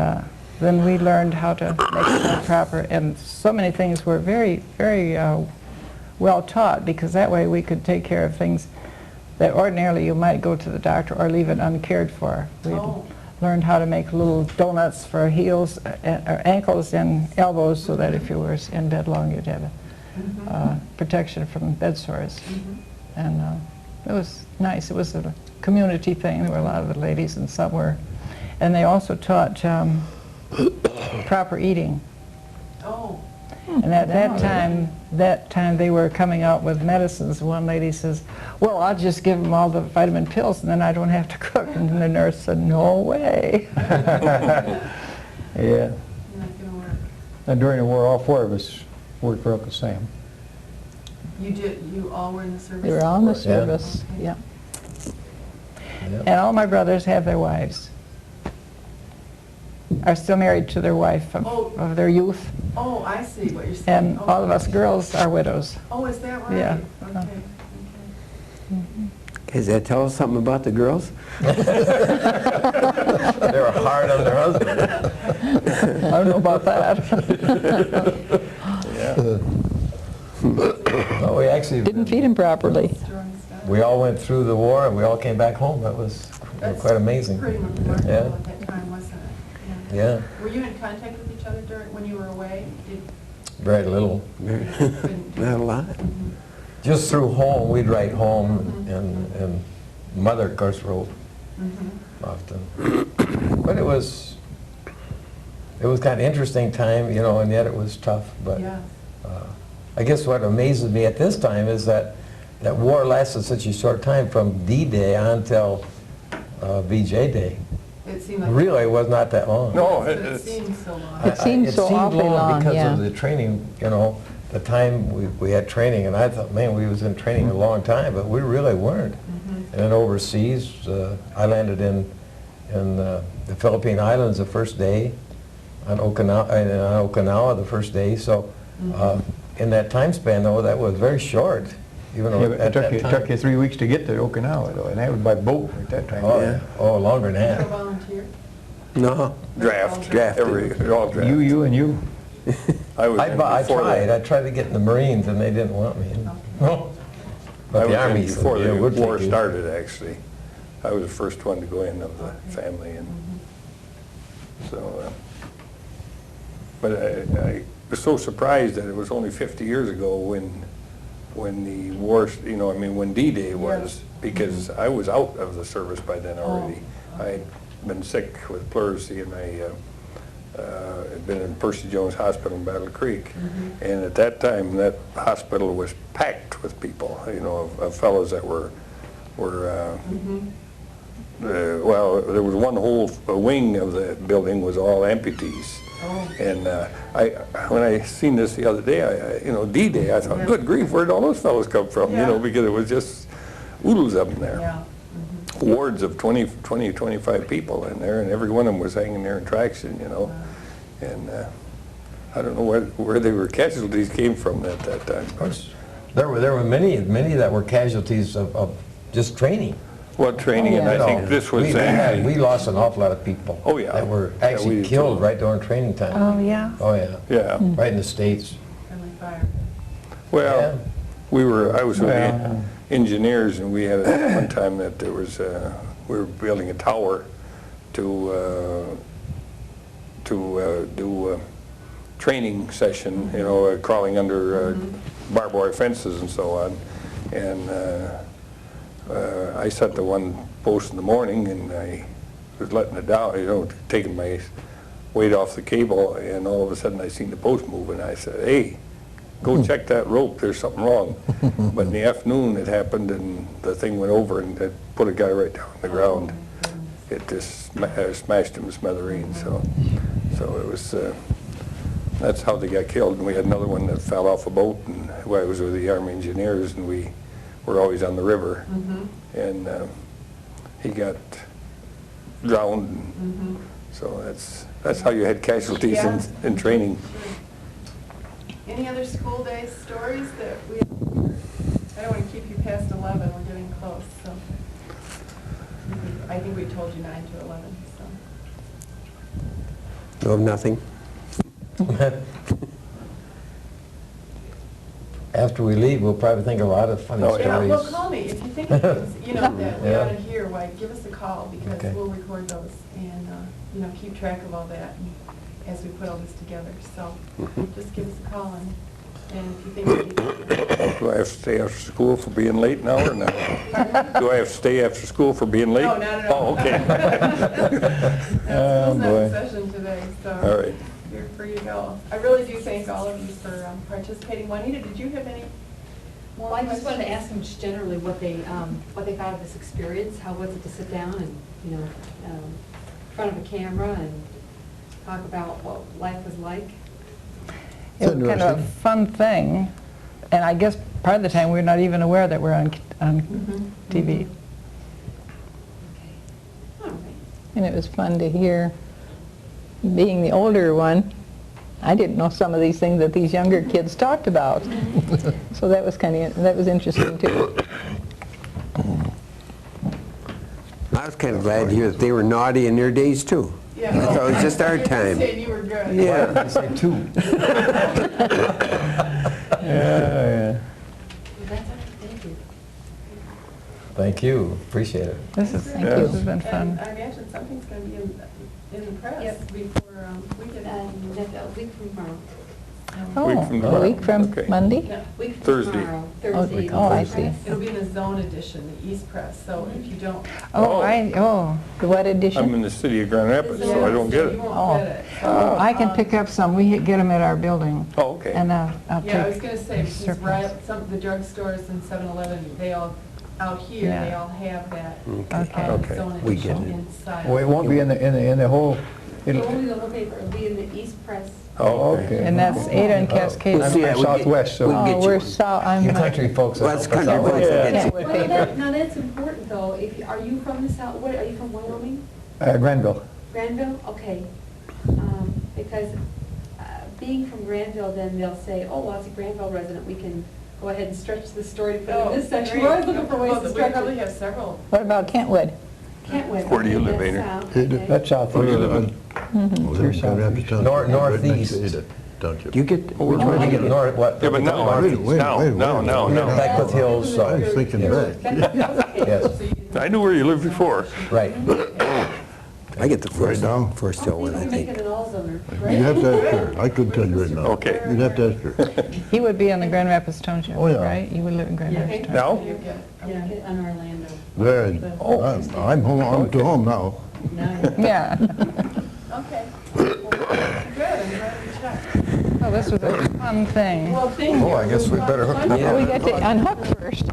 B: then we learned how to make it proper, and so many things were very, very well taught, because that way we could take care of things that ordinarily you might go to the doctor or leave it uncared for. We learned how to make little donuts for heels, or ankles and elbows, so that if you were in bed long, you'd have protection from bed sores. And it was nice. It was a community thing. There were a lot of the ladies, and some were. And they also taught proper eating.
C: Oh,
B: And at that time they were coming out with medicines. One lady says, well, I'll just give them all the vitamin pills and then I don't have to cook. And the nurse said, no way.
D: Yeah.
C: not gonna work.
D: And during the war, all 4 of us worked for Uncle Sam.
C: You all were in the service?
G: They were all in the
C: before?
G: service,
C: Okay.
G: yeah.
A: Yeah.
B: And all my brothers have their wives. Are still married to their wife of their youth.
C: Oh, I see what you're saying.
B: And all of us girls are widows.
C: Oh, is that right?
B: Yeah.
C: Okay.
E: Does that tell us something about the girls?
A: They were hard on their husband.
B: I don't know about that.
A: Well, we actually,
G: Didn't feed him properly.
C: Strong stuff.
A: we all went through the war and we all came back home. That was
C: That's
A: quite amazing.
C: Pretty remarkable
A: Yeah.
C: at that time, wasn't it?
A: Yeah,
C: Were you in contact with each other when you were away?
A: very little.
C: Couldn't-
E: Not a lot.
A: Just through home, we'd write home, and Mother, of course, wrote often. But it was kind of interesting time, and yet it was tough. But
C: Yeah.
A: I guess what amazes me at this time is that war lasted such a short time from D-Day until VJ Day.
C: It seemed like.
A: Really, it was not that long.
I: No,
C: But it
I: it's,
C: seemed so long.
G: It seemed so awfully long,
A: because
G: yeah.
A: of the training, the time we had training, and I thought, man, we was in training a long time, but we really weren't. And then overseas, I landed in the Philippine Islands the first day, on Okinawa the first day. So in that time span, though, that was very short. Even though
D: Yeah, but
A: at that
D: it took you 3 weeks to get to Okinawa, though, and that was by boat at that time.
A: Oh, yeah. Oh, longer than
C: Did you
A: that.
C: volunteer?
E: No.
I: draft.
E: Drafted.
I: All draft.
D: You and you.
I: I was in
A: I
I: before
A: tried.
I: that.
A: I tried to get in the Marines, and they didn't want me.
I: I
A: But the
I: was
A: Army
I: in
A: said,
I: before
A: yeah,
I: the
A: we'll take
I: war
A: you.
I: started, actually. I was the first one to go in of the family, and so, but I was so surprised that it was only 50 years ago when the war, when D-Day was, because I was out of the service by then already. I had been sick with pleurisy, and I had been in Percy Jones Hospital in Battle Creek. And at that time, that hospital was packed with people, of fellows that were well, there was one whole wing of the building was all amputees. And when I seen this the other day, D-Day, I thought, good grief, where'd all those fellows come from?
C: Yeah.
I: Because it was just oodles of them there.
C: Yeah.
I: Wards of 20, 25 people in there, and every one of them was hanging there in traction, And I don't know where they were casualties came from at that time.
A: Of course, there were many that were casualties of just training.
I: Well, training, and I think this was
A: we lost an awful lot of people.
I: Oh, yeah.
A: That were
I: Yeah,
A: actually
I: we did
A: killed
I: too.
A: right during training time.
B: Oh, yeah.
A: Oh, yeah.
I: yeah.
A: Right in the States.
C: Friendly fire.
I: Well,
A: Yeah.
I: I was with the engineers, and we had one time that there was, we were building a tower to do a training session, crawling under barbed wire fences and so on. And I set the one post in the morning, and I was letting it down, taking my weight off the cable, and all of a sudden I seen the post move, and I said, hey, go check that rope, there's something wrong. But in the afternoon it happened, and the thing went over, and it put a guy right down on the ground. It just smashed him to smithereens, so it was, that's how they got killed. And we had another one that fell off a boat, and I was with the Army engineers, and we were always on the river, and he got drowned. So that's how you had casualties
C: Yeah.
I: in training.
C: Any other school day stories that we, I don't want to keep you past 11, we're getting close, so. I think we told you 9 to 11, so.
E: No, nothing.
A: After we leave, we'll probably think of a lot of funny
I: Oh, yeah.
C: Yeah,
A: stories.
C: well, call me if you think of things, that we
A: Yeah.
C: ought to hear, give us a call, because
A: Okay.
C: we'll record those and, keep track of all that as we put all this together, so just give us a call and if you think of
I: Do I have to stay after school for being late now or not? Do I have to stay after school for being late?
C: No, not at all.
I: Oh, okay.
C: School's not
D: boy.
C: in session today, so.
I: All right.
C: You're free to go. I really do thank all of you for participating. Juanita, did you have any more
J: Well, I just wanted to
C: questions?
J: ask them just generally what they thought of this experience. How was it to sit down and, in front of a camera and talk about what life was like?
B: It was kind of a
H: interesting.
B: fun thing, and I guess part of the time, we're not even aware that we're on TV.
J: All right.
G: And it was fun to hear, being the older one, I didn't know some of these things that these younger kids talked about. So that was that was interesting too.
E: I was kind of glad to hear that they were naughty in their days too.
C: Yeah.
E: I thought it was just our time.
C: Saying you were good.
E: Yeah.
A: I say two.
D: Yeah,
J: Well, that's all. Thank you.
A: Thank you, appreciate it.
B: This
G: Thank you.
B: has been fun.
C: And I imagine something's going to be in the press
J: Yep.
C: before we get
J: That's a week from tomorrow.
G: Oh,
I: Week from
G: a
I: tomorrow.
G: week from
I: Okay.
G: Monday?
C: Yeah.
J: Week from
I: Thursday.
J: tomorrow. Thursday.
G: oh, I see.
C: It'll be in the Zone edition, the East Press, so if you don't.
B: Oh,
G: The what
I: I'm
G: edition?
I: in the city of Grand Rapids, so I don't get
C: You
I: it.
C: won't get it.
B: oh, I can pick up some. We get them at our building.
I: Oh, okay.
B: And I'll
C: Yeah, I was
B: take,
C: going to say, because
B: surplus.
C: some of the drugstores and 7-Eleven, they all, out here,
B: Yeah.
C: they all have that
B: Okay.
I: Okay.
C: Zone
E: We get
C: edition
E: it.
C: inside.
D: well, it won't be in the whole,
J: It'll be the whole paper. It'll be in the East Press.
I: Oh,
D: okay.
B: and that's Ada and Cascade.
E: We'll see.
D: I'm
E: we get-
D: southwest, so.
E: we can get
G: Oh,
E: you
G: we're
E: one.
G: I'm
A: You country folks.
E: Well, it's country folks that gets it.
G: Kentwood
J: Well,
G: paper.
J: now that's important though. Are you from the South, are you from Wyoming?
D: Granville.
J: Granville? Okay. Because being from Granville, then they'll say, oh, well, it's a Granville resident. We can go ahead and stretch the story to put it in this section.
C: great.
J: We're always looking for ways
C: Well,
J: to
C: we
J: stretch
C: probably
J: it.
C: have several.
G: What about Kentwood?
J: Kentwood.
I: Where do you
J: okay,
I: live,
J: that's
I: Adrian?
J: south,
H: Ada.
J: okay.
D: That's south.
I: Where do you live in?
H: Grand Rapids Township.
A: Northeast.
H: Right next to Ada Township.
E: Do you get, which
A: You
E: one do you
A: get
E: get?
A: north, what?
I: Yeah, but now,
H: Wait, wait,
I: now,
H: wait,
I: now,
H: wait.
I: now, now.
A: Beckwith Hills,
H: I was thinking back.
A: yes,
I: I knew where you lived before.
A: right.
E: I get the first,
H: Right now?
E: first hill one, I
J: Make
E: think.
J: it an all-zoner,
H: You
J: right?
H: have to ask her. I couldn't tell you right now.
I: Okay.
H: You'd have to ask her.
B: He would be in the Grand Rapids Township,
H: Oh, yeah.
B: right? You would live in Grand
J: Yeah.
B: Rapids Township.
I: Now?
J: Yeah, on Orlando.
H: There, I'm home, I'm to home now.
J: Nice.
B: Yeah.
C: Okay. Well, good, I'm glad we checked.
B: Oh, this was a fun thing.
C: Well, thank you.
A: Oh, I guess we better hook
C: Fun.
A: them
G: We got to unhook first.